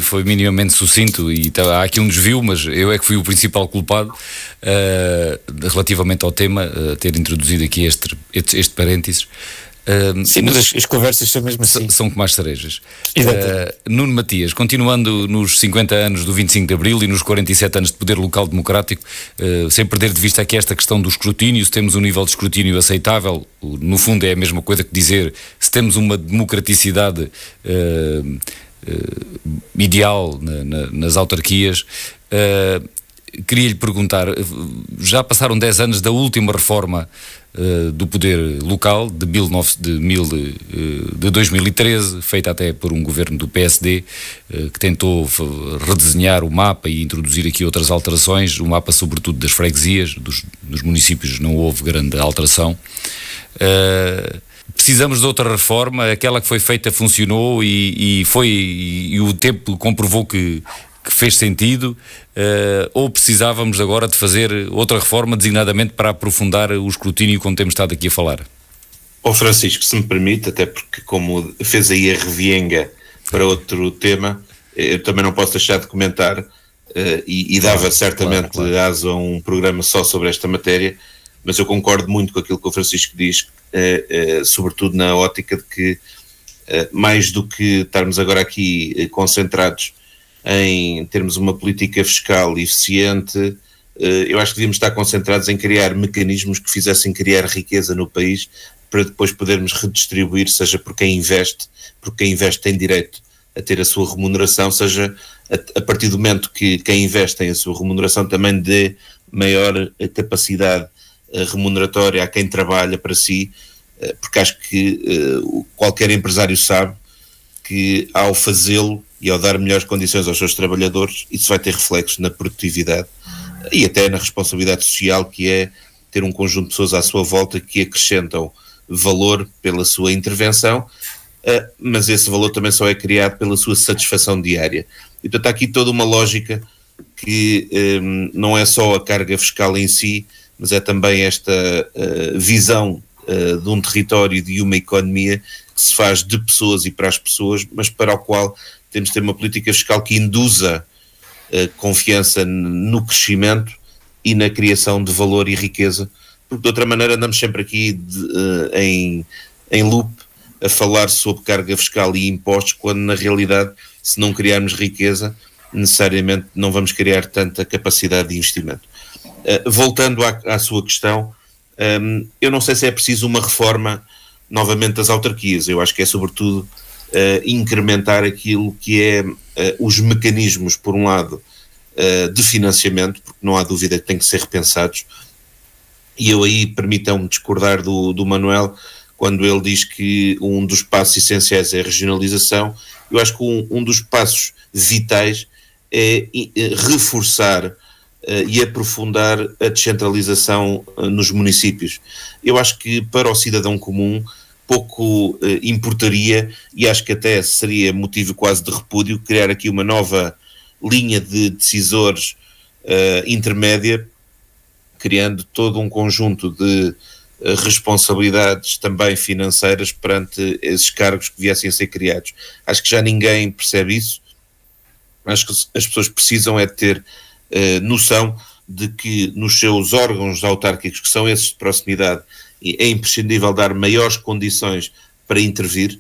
foi minimamente sucinto e há aqui um desvio, mas eu é que fui o principal culpado relativamente ao tema, ter introduzido aqui este parênteses. Sim, mas as conversas são mesmo assim. São como as cerejas. Nuno Matias, continuando nos 50 anos do 25 de Abril e nos 47 anos de poder local democrático, sem perder de vista aqui esta questão do escrutínio, se temos um nível de escrutínio aceitável, no fundo é a mesma coisa que dizer se temos uma democraticidade ideal nas autarquias. Queria-lhe perguntar, já passaram 10 anos da última reforma do poder local, de 2013, feita até por um governo do PSD, que tentou redesenhar o mapa e introduzir aqui outras alterações, o mapa sobretudo das freguesias, dos municípios não houve grande alteração. Precisamos de outra reforma, aquela que foi feita funcionou e o tempo comprovou que fez sentido, ou precisávamos agora de fazer outra reforma designadamente para aprofundar o escrutínio como temos estado aqui a falar? Francisco, se me permite, até porque como fez aí a revienga para outro tema, eu também não posso deixar de comentar, e dava certamente asa a um programa só sobre esta matéria, mas eu concordo muito com aquilo que o Francisco diz, sobretudo na ótica de que, mais do que estarmos agora aqui concentrados em termos uma política fiscal eficiente, eu acho que devíamos estar concentrados em criar mecanismos que fizessem criar riqueza no país para depois podermos redistribuir, seja por quem investe, porque quem investe tem direito a ter a sua remuneração, seja a partir do momento que quem investe tem a sua remuneração também dê maior capacidade remuneratória a quem trabalha para si, porque acho que qualquer empresário sabe que ao fazê-lo e ao dar melhores condições aos seus trabalhadores, isso vai ter reflexos na produtividade e até na responsabilidade social, que é ter um conjunto de pessoas à sua volta que acrescentam valor pela sua intervenção, mas esse valor também só é criado pela sua satisfação diária. E portanto há aqui toda uma lógica que não é só a carga fiscal em si, mas é também esta visão de um território e de uma economia que se faz de pessoas e para as pessoas, mas para o qual temos de ter uma política fiscal que induza confiança no crescimento e na criação de valor e riqueza, porque de outra maneira andamos sempre aqui em loop a falar sobre carga fiscal e impostos, quando na realidade, se não criarmos riqueza, necessariamente não vamos criar tanta capacidade de investimento. Voltando à sua questão, eu não sei se é preciso uma reforma novamente das autarquias. Eu acho que é sobretudo incrementar aquilo que é os mecanismos, por um lado, de financiamento, porque não há dúvida que têm que ser repensados, e eu aí permitam-me discordar do Manuel quando ele diz que um dos passos essenciais é a regionalização. Eu acho que um dos passos vitais é reforçar e aprofundar a descentralização nos municípios. Eu acho que para o cidadão comum pouco importaria, e acho que até seria motivo quase de repúdio, criar aqui uma nova linha de decisores intermédia, criando todo um conjunto de responsabilidades também financeiras perante esses cargos que viessem a ser criados. Acho que já ninguém percebe isso. Acho que as pessoas precisam é de ter noção de que nos seus órgãos autárquicos, que são esses de proximidade, é imprescindível dar maiores condições para intervir,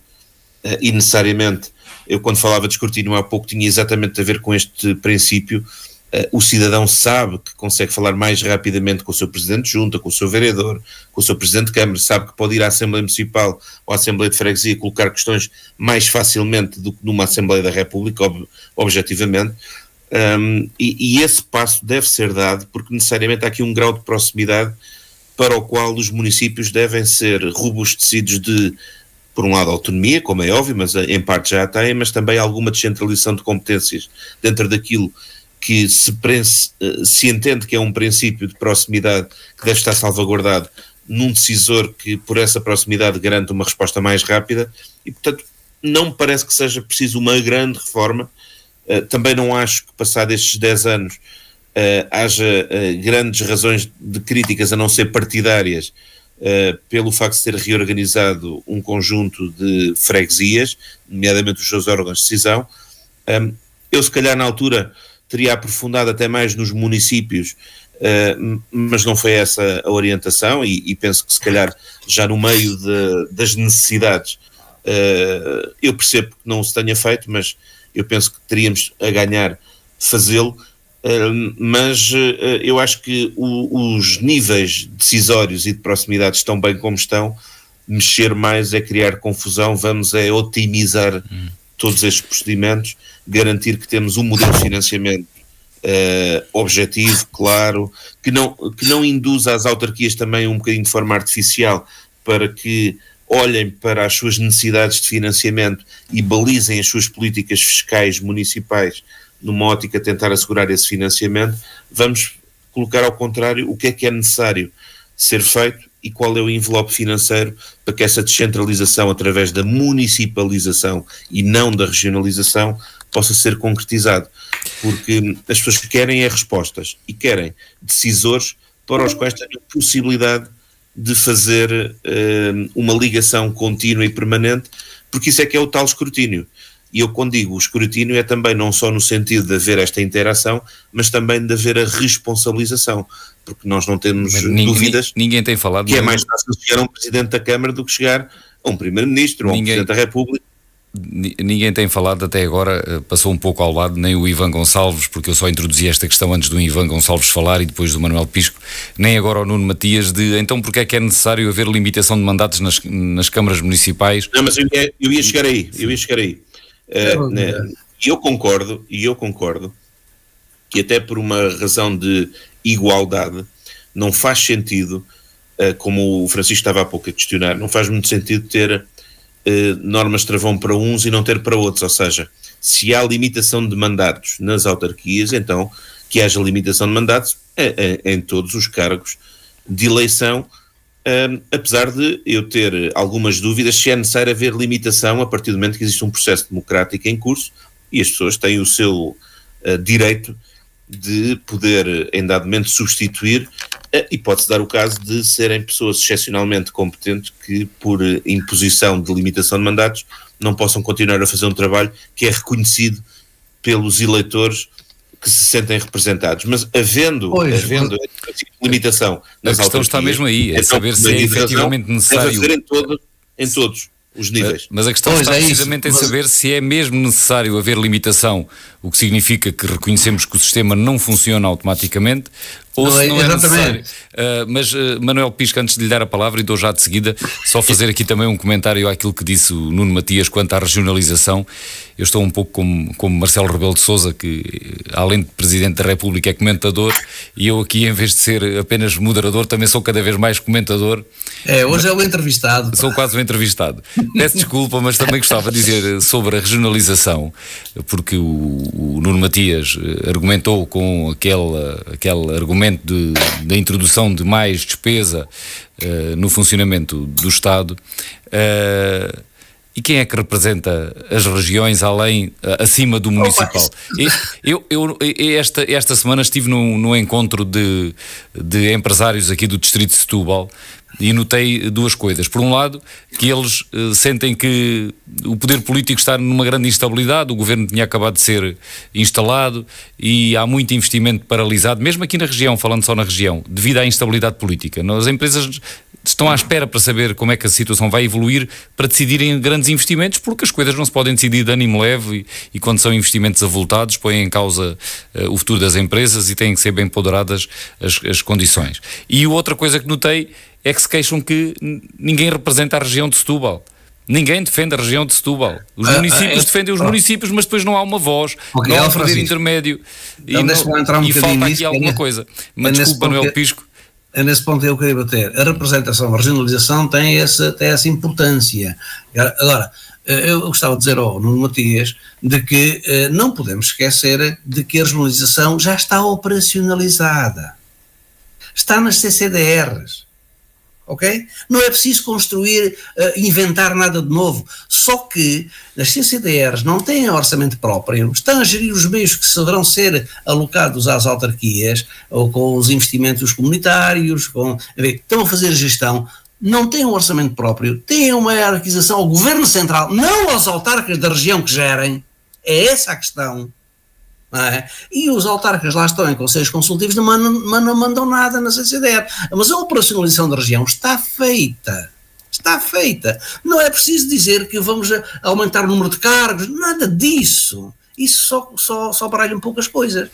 e necessariamente, eu quando falava de escrutínio há pouco tinha exatamente a ver com este princípio. O cidadão sabe que consegue falar mais rapidamente com o seu presidente de junta, com o seu vereador, com o seu presidente de câmara, sabe que pode ir à Assembleia Municipal ou à Assembleia de Freguesia e colocar questões mais facilmente do que numa Assembleia da República, objetivamente, e esse passo deve ser dado porque necessariamente há aqui um grau de proximidade para o qual os municípios devem ser robustecidos de, por um lado, autonomia, como é óbvio, mas em parte já a têm, mas também alguma descentralização de competências dentro daquilo que se entende que é um princípio de proximidade que deve estar salvaguardado num decisor que por essa proximidade garante uma resposta mais rápida, e portanto não me parece que seja preciso uma grande reforma. Também não acho que passado estes 10 anos haja grandes razões de críticas a não ser partidárias pelo facto de ser reorganizado um conjunto de freguesias, nomeadamente os seus órgãos de decisão. Eu se calhar na altura teria aprofundado até mais nos municípios, mas não foi essa a orientação, e penso que se calhar já no meio das necessidades eu percebo que não se tenha feito, mas eu penso que teríamos a ganhar fazê-lo. Mas eu acho que os níveis decisórios e de proximidade estão bem como estão. Mexer mais é criar confusão, vamos otimizar todos estes procedimentos, garantir que temos um modelo de financiamento objetivo, claro, que não induza as autarquias também um bocadinho de forma artificial, para que olhem para as suas necessidades de financiamento e balizem as suas políticas fiscais municipais numa ótica de tentar assegurar esse financiamento. Vamos colocar ao contrário o que é necessário ser feito e qual é o envelope financeiro para que essa descentralização através da municipalização e não da regionalização possa ser concretizado, porque as pessoas querem respostas e querem decisores para os quais tenham possibilidade de fazer uma ligação contínua e permanente, porque isso é que é o tal escrutínio. E eu quando digo o escrutínio é também não só no sentido de haver esta interação, mas também de haver a responsabilização, porque nós não temos dúvidas. Ninguém tem falado que é mais fácil chegar a um Presidente da Câmara do que chegar a um Primeiro-Ministro ou a um Presidente da República. Ninguém tem falado até agora, passou um pouco ao lado, nem o Ivan Gonçalves, porque eu só introduzi esta questão antes do Ivan Gonçalves falar e depois do Manuel Pisco, nem agora o Nuno Matias, de então porque é que é necessário haver limitação de mandatos nas câmaras municipais? Não, mas eu ia chegar aí, E eu concordo que até por uma razão de igualdade não faz sentido, como o Francisco estava há pouco a questionar, não faz muito sentido ter normas travão para uns e não ter para outros. Ou seja, se há limitação de mandatos nas autarquias, então que haja limitação de mandatos em todos os cargos de eleição, apesar de eu ter algumas dúvidas se é necessário haver limitação a partir do momento que existe um processo democrático em curso e as pessoas têm o seu direito de poder em dado momento substituir, e pode-se dar o caso de serem pessoas excepcionalmente competentes que por imposição de limitação de mandatos não possam continuar a fazer um trabalho que é reconhecido pelos eleitores que se sentem representados. Mas havendo limitação nas autarquias, a questão está mesmo aí, é saber se é efetivamente necessário. Deve haver em todos os níveis. Mas a questão está precisamente em saber se é mesmo necessário haver limitação, o que significa que reconhecemos que o sistema não funciona automaticamente, Ou se não é exatamente. necessário. Mas Manuel Pisco, antes de lhe dar a palavra, e dou já de seguida, só fazer aqui também um comentário àquilo que disse o Nuno Matias quanto à regionalização. Eu estou um pouco como Marcelo Rebelo de Sousa, que além de Presidente da República é comentador, e eu aqui, em vez de ser apenas moderador, também sou cada vez mais comentador. Hoje é o entrevistado. Sou quase o entrevistado. Peço desculpa, mas também gostava de dizer sobre a regionalização, porque o Nuno Matias argumentou com aquele argumento da introdução de mais despesa no funcionamento do Estado. E quem é que representa as regiões acima do municipal? Eu esta semana estive num encontro de empresários aqui do distrito de Setúbal e notei duas coisas. Por um lado, que eles sentem que o poder político está numa grande instabilidade, o governo tinha acabado de ser instalado e há muito investimento paralisado, mesmo aqui na região, falando só na região, devido à instabilidade política. As empresas estão à espera para saber como é que a situação vai evoluir para decidirem grandes investimentos, porque as coisas não se podem decidir de ânimo leve e quando são investimentos avultados põem em causa o futuro das empresas e têm que ser bem ponderadas as condições. E outra coisa que notei é que se queixam que ninguém representa a região de Setúbal. Ninguém defende a região de Setúbal. Os municípios defendem os municípios, mas depois não há uma voz, não há um poder intermédio e falta aqui alguma coisa. Mas desculpa, Manuel Pisco. Nesse ponto eu queria bater. A representação, a regionalização tem essa importância. Agora, eu gostava de dizer ao Nuno Matias de que não podemos esquecer de que a regionalização já está operacionalizada. Está nas CCDRs. Ok? Não é preciso construir, inventar nada de novo. Só que as CCDRs não têm orçamento próprio, estão a gerir os meios que deverão ser alocados às autarquias, ou com os investimentos comunitários, estão a fazer gestão, não têm um orçamento próprio, têm uma hierarquização ao Governo Central, não aos autarcas da região que gerem. É essa a questão. E os autarcas lá estão em conselhos consultivos, não mandam nada na CCDR. Mas a operacionalização da região está feita. Está feita. Não é preciso dizer que vamos aumentar o número de cargos, nada disso. Isso só baralha um pouco as coisas.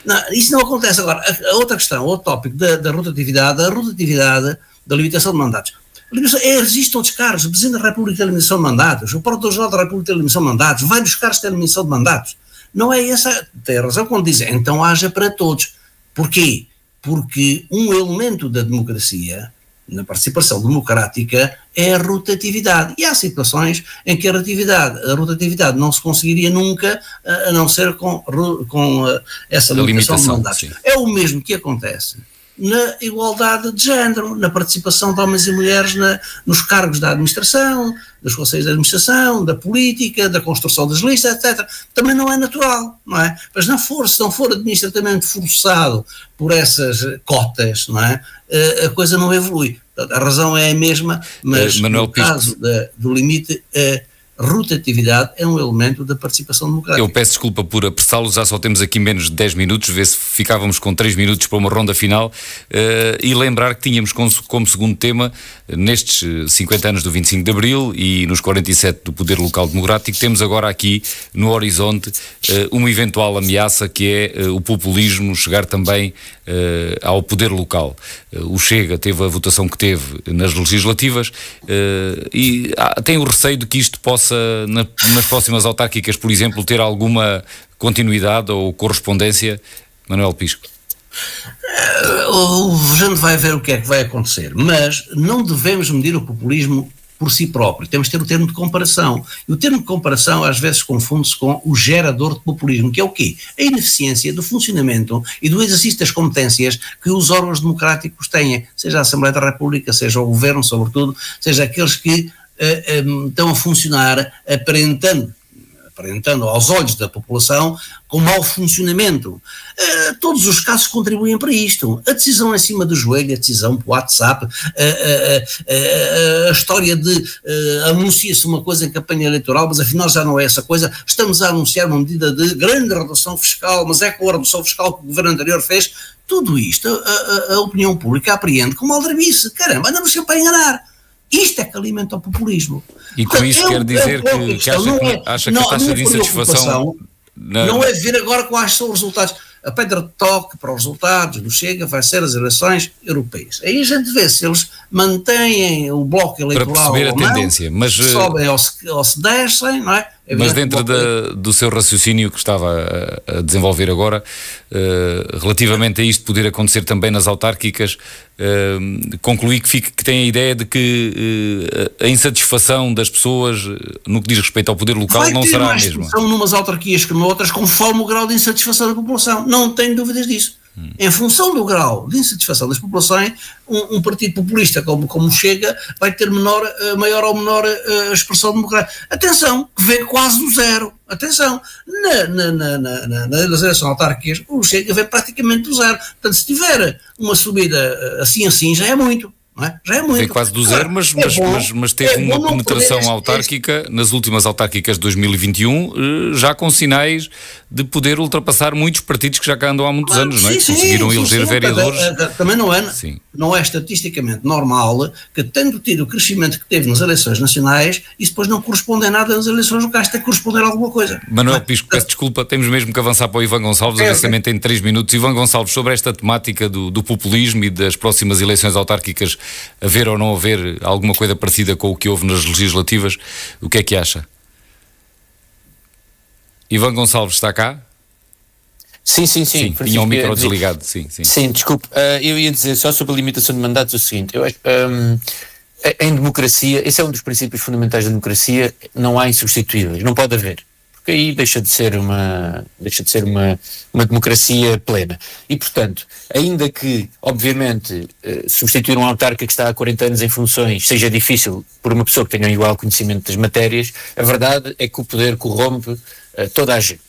Não, isso não acontece. Agora, a outra questão, o outro tópico da rotatividade, da limitação de mandatos. Existem outros cargos, o Presidente da República tem limitação de mandatos, o Procurador-Geral da República tem limitação de mandatos, vários cargos têm limitação de mandatos. Não é essa, tem razão quando dizem, então haja para todos. Porquê? Porque um elemento da democracia, na participação democrática, é a rotatividade. E há situações em que a rotatividade não se conseguiria nunca, a não ser com essa limitação de mandatos. Sim. É o mesmo que acontece na igualdade de género, na participação de homens e mulheres nos cargos da administração, dos conselhos de administração, da política, da construção das listas, etc. Também não é natural, não é? Mas se não for administrativamente forçado por essas cotas, não é? A coisa não evolui. A razão é a mesma, mas Manuel no caso do limite, rotatividade é um elemento da participação democrática. Eu peço desculpa por apressá-los, já só temos aqui menos de 10 minutos, vê se ficávamos com 3 minutos para uma ronda final, e lembrar que tínhamos como segundo tema, nestes 50 anos do 25 de Abril e nos 47 do Poder Local Democrático, temos agora aqui no horizonte uma eventual ameaça que é o populismo chegar também ao poder local. O Chega teve a votação que teve nas legislativas e tem o receio de que isto possa, nas próximas autárquicas, por exemplo, ter alguma continuidade ou correspondência. Manuel Pisco. A gente vai ver o que é que vai acontecer, mas não devemos medir o populismo por si próprio, temos de ter o termo de comparação, e o termo de comparação às vezes confunde-se com o gerador de populismo, que é o quê? A ineficiência do funcionamento e do exercício das competências que os órgãos democráticos têm, seja a Assembleia da República, seja o Governo, sobretudo, seja aqueles que estão a funcionar aparentando aos olhos da população com mau funcionamento. Todos os casos contribuem para isto. A decisão em cima do joelho, a decisão por WhatsApp, a história de anuncia-se uma coisa em campanha eleitoral, mas afinal já não é essa coisa, estamos a anunciar uma medida de grande redução fiscal, mas é com a redução fiscal que o governo anterior fez. Tudo isto a opinião pública apreende como aldrabice. Caramba, anda-nos sempre a enganar. Isto é que alimenta o populismo. E com isso quer dizer que acha que a taxa de insatisfação... Não é ver agora quais são os resultados. a pedra de toque para os resultados do Chega vai ser as eleições europeias. Aí a gente vê se eles mantêm o bloco eleitoral para perceber ou a tendência, não, mas se sobem ou se descem, não é? Mas dentro do seu raciocínio que estava a desenvolver agora, relativamente a isto poder acontecer também nas autárquicas, concluí que tem a ideia de que a insatisfação das pessoas no que diz respeito ao poder local não será a mesma. São numas autarquias que noutras, conforme o grau de insatisfação da população. Não tenho dúvidas disso. Em função do grau de insatisfação das populações, um partido populista como Chega vai ter maior ou menor expressão democrática. Atenção, que vê quase do zero. Atenção, nas eleições autárquicas, o Chega vê praticamente do zero. Portanto, se tiver uma subida assim, já é muito. Não é? Já é muito. Vem quase do zero, mas teve uma penetração autárquica nas últimas autárquicas de 2021, já com sinais de poder ultrapassar muitos partidos que já cá andam há muitos anos, não é? Conseguiram eleger vereadores. Também não é estatisticamente normal que, tendo tido o crescimento que teve nas eleições nacionais, isso depois não corresponde a nada nas eleições locais, tem que corresponder a alguma coisa. Manuel Pisco, peço desculpa, temos mesmo que avançar para o Ivan Gonçalves, obviamente em 3 minutos. Ivan Gonçalves, sobre esta temática do populismo e das próximas eleições autárquicas, haver ou não haver alguma coisa parecida com o que houve nas legislativas, o que é que acha? Ivan Gonçalves está cá? Sim. Tinha o micro desligado, sim. Sim, desculpe. Eu ia dizer só sobre a limitação de mandatos o seguinte: eu acho em democracia, esse é um dos princípios fundamentais da democracia, não há insubstituíveis, não pode haver. Porque aí deixa de ser uma democracia plena. E, portanto, ainda que, obviamente, substituir um autarca que está há 40 anos em funções seja difícil por uma pessoa que tenha igual conhecimento das matérias, a verdade é que o poder corrompe toda a gente.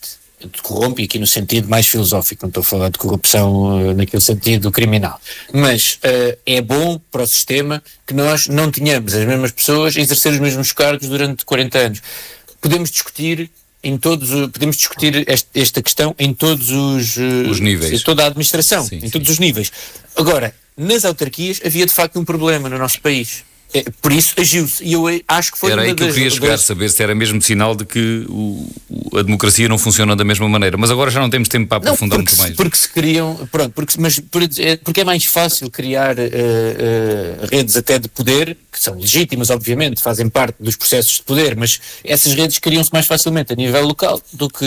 Corrompe aqui no sentido mais filosófico, não estou a falar de corrupção naquele sentido criminal. Mas é bom para o sistema que nós não tenhamos as mesmas pessoas a exercer os mesmos cargos durante 40 anos. Podemos discutir esta questão em todos os níveis, toda a administração, todos os níveis. Agora, nas autarquias havia de facto um problema no nosso país. Por isso agiu-se, e eu acho que foi era aí que eu queria chegar, saber se era mesmo sinal de que a democracia não funciona da mesma maneira, mas agora já não temos tempo para aprofundar muito mais. Porque se criam, porque é mais fácil criar redes até de poder, que são legítimas obviamente, fazem parte dos processos de poder, mas essas redes criam-se mais facilmente a nível local do que,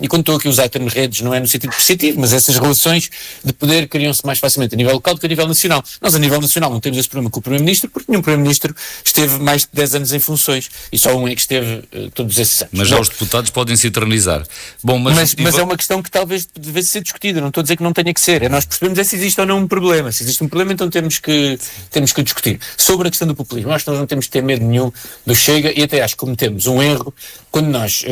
e quando estou aqui a usar o termo redes não é no sentido positivo, mas essas relações de poder criam-se mais facilmente a nível local do que a nível nacional. Nós a nível nacional não temos esse problema com o Primeiro-Ministro, porque nenhum Primeiro-Ministro esteve mais de 10 anos em funções e só um é que esteve todos esses anos. Mas já os deputados podem se eternizar. Bom, mas é uma questão que talvez devesse ser discutida, não estou a dizer que não tenha que ser, nós percebemos se existe ou não um problema. Se existe um problema, então temos que discutir. Sobre a questão do populismo, acho que nós não temos que ter medo nenhum do Chega, e até acho que cometemos um erro quando nós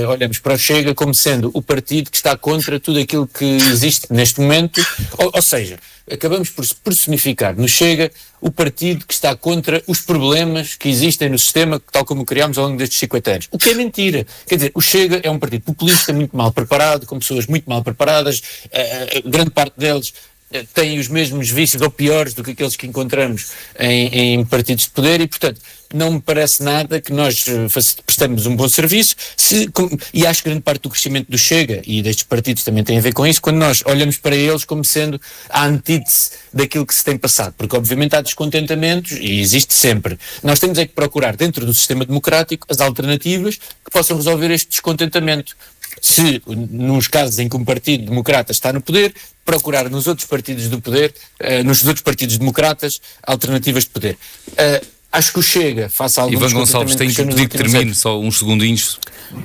olhamos para o Chega como sendo o partido que está contra tudo aquilo que existe neste momento, ou seja, acabamos por personificar no Chega o partido que está contra os problemas que existem no sistema, tal como o criámos ao longo destes 50 anos. O que é mentira. Quer dizer, o Chega é um partido populista, muito mal preparado, com pessoas muito mal preparadas, grande parte deles têm os mesmos vícios ou piores do que aqueles que encontramos em partidos de poder e, portanto, não me parece nada que nós prestamos um bom serviço e acho que grande parte do crescimento do Chega e destes partidos também tem a ver com isso, quando nós olhamos para eles como sendo a antítese daquilo que se tem passado, porque obviamente há descontentamentos e existe sempre. Nós temos é que procurar dentro do sistema democrático as alternativas que possam resolver este descontentamento. Se, nos casos em que um partido democrata está no poder, procurar nos outros partidos do poder, nos outros partidos democratas, alternativas de poder. Acho que o Chega, faça alguns Ivan Gonçalves, tem que pedir que termine só uns segundinhos.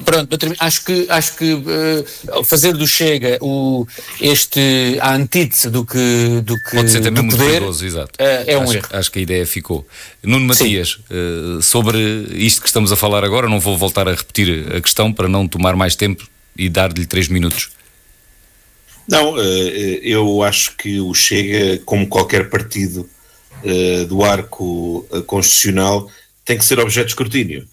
Pronto, acho que fazer do Chega a antítese do que pode ser também muito poder, perigoso, exato. É um erro. Acho que a ideia ficou. Nuno Matias, sobre isto que estamos a falar agora, não vou voltar a repetir a questão para não tomar mais tempo e dar-lhe 3 minutos. Não, eu acho que o Chega, como qualquer partido do arco constitucional, tem que ser objeto de escrutínio.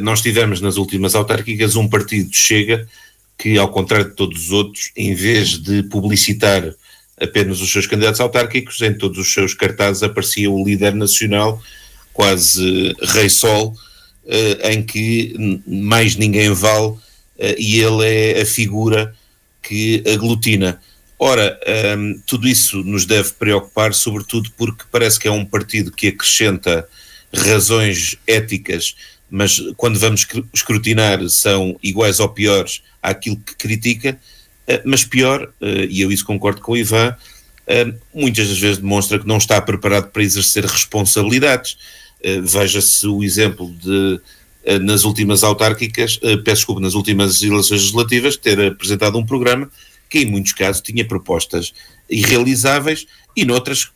Nós tivemos nas últimas autárquicas um partido Chega que, ao contrário de todos os outros, em vez de publicitar apenas os seus candidatos autárquicos, em todos os seus cartazes aparecia o líder nacional, quase rei sol, em que mais ninguém vale, e ele é a figura que aglutina. Ora, tudo isso nos deve preocupar, sobretudo porque parece que é um partido que acrescenta razões éticas, mas quando vamos escrutinar são iguais ou piores àquilo que critica, mas pior, e eu isso concordo com o Ivan, muitas das vezes demonstra que não está preparado para exercer responsabilidades. Veja-se o exemplo de, nas últimas autárquicas, nas últimas eleições legislativas, ter apresentado um programa que em muitos casos tinha propostas irrealizáveis e noutras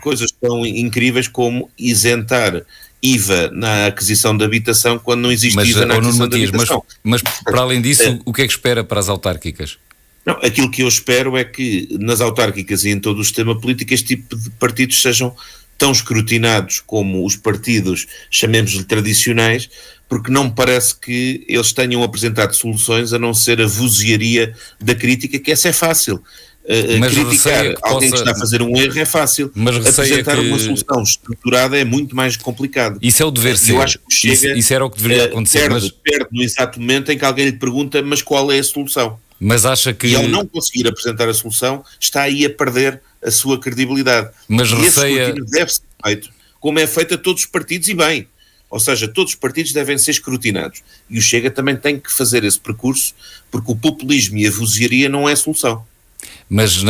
coisas tão incríveis como isentar IVA na aquisição de habitação quando não existe IVA na aquisição de habitação. Mas para além disso, o que é que espera para as autárquicas? Não, aquilo que eu espero é que nas autárquicas e em todo o sistema político este tipo de partidos sejam tão escrutinados como os partidos, chamemos-lhe tradicionais, porque não me parece que eles tenham apresentado soluções a não ser a vozearia da crítica, que essa é fácil. Criticar alguém que está a fazer um erro é fácil, mas apresentar uma solução estruturada é muito mais complicado. Isso é o dever ser. Eu acho que Chega, isso era o que deveria acontecer. Perde no exato momento em que alguém lhe pergunta, mas qual é a solução? Mas acha que... E ao não conseguir apresentar a solução, está aí a perder a sua credibilidade. Mas e receia... esse deve ser feito, como é feito a todos os partidos, e bem. Ou seja, todos os partidos devem ser escrutinados. E o Chega também tem que fazer esse percurso, porque o populismo e a vozearia não é a solução. Mas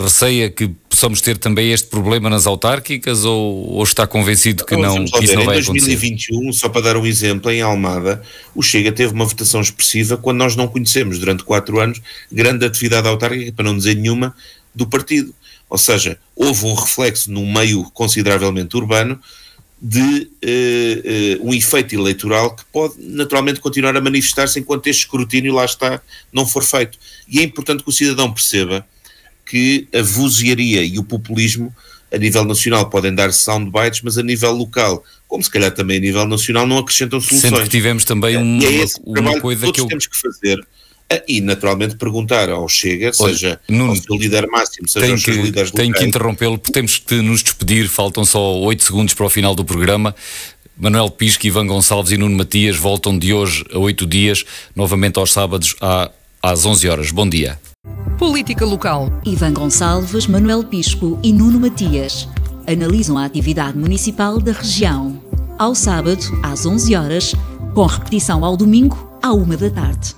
receia que possamos ter também este problema nas autárquicas ou está convencido que, que isso não vai acontecer? Em 2021, só para dar um exemplo, em Almada, o Chega teve uma votação expressiva quando nós não conhecemos durante 4 anos grande atividade autárquica, para não dizer nenhuma, do partido. Ou seja, houve um reflexo num meio consideravelmente urbano de um efeito eleitoral que pode naturalmente continuar a manifestar-se enquanto este escrutínio lá está, não for feito. E é importante que o cidadão perceba que a vozearia e o populismo a nível nacional podem dar soundbites, mas a nível local, como se calhar também a nível nacional, não acrescentam soluções. Sendo que tivemos também uma coisa que temos que fazer. E naturalmente perguntar ao Chega, seja ao seu líder máximo, seja aos seus líderes locais. Tenho que interrompê-lo porque temos que nos despedir, faltam só 8 segundos para o final do programa. Manuel Pisco, Ivan Gonçalves e Nuno Matias voltam de hoje a 8 dias, novamente aos sábados às 11 horas. Bom dia. Política local. Ivan Gonçalves, Manuel Pisco e Nuno Matias analisam a atividade municipal da região. Ao sábado, às 11 horas, com repetição ao domingo, à 1 da tarde.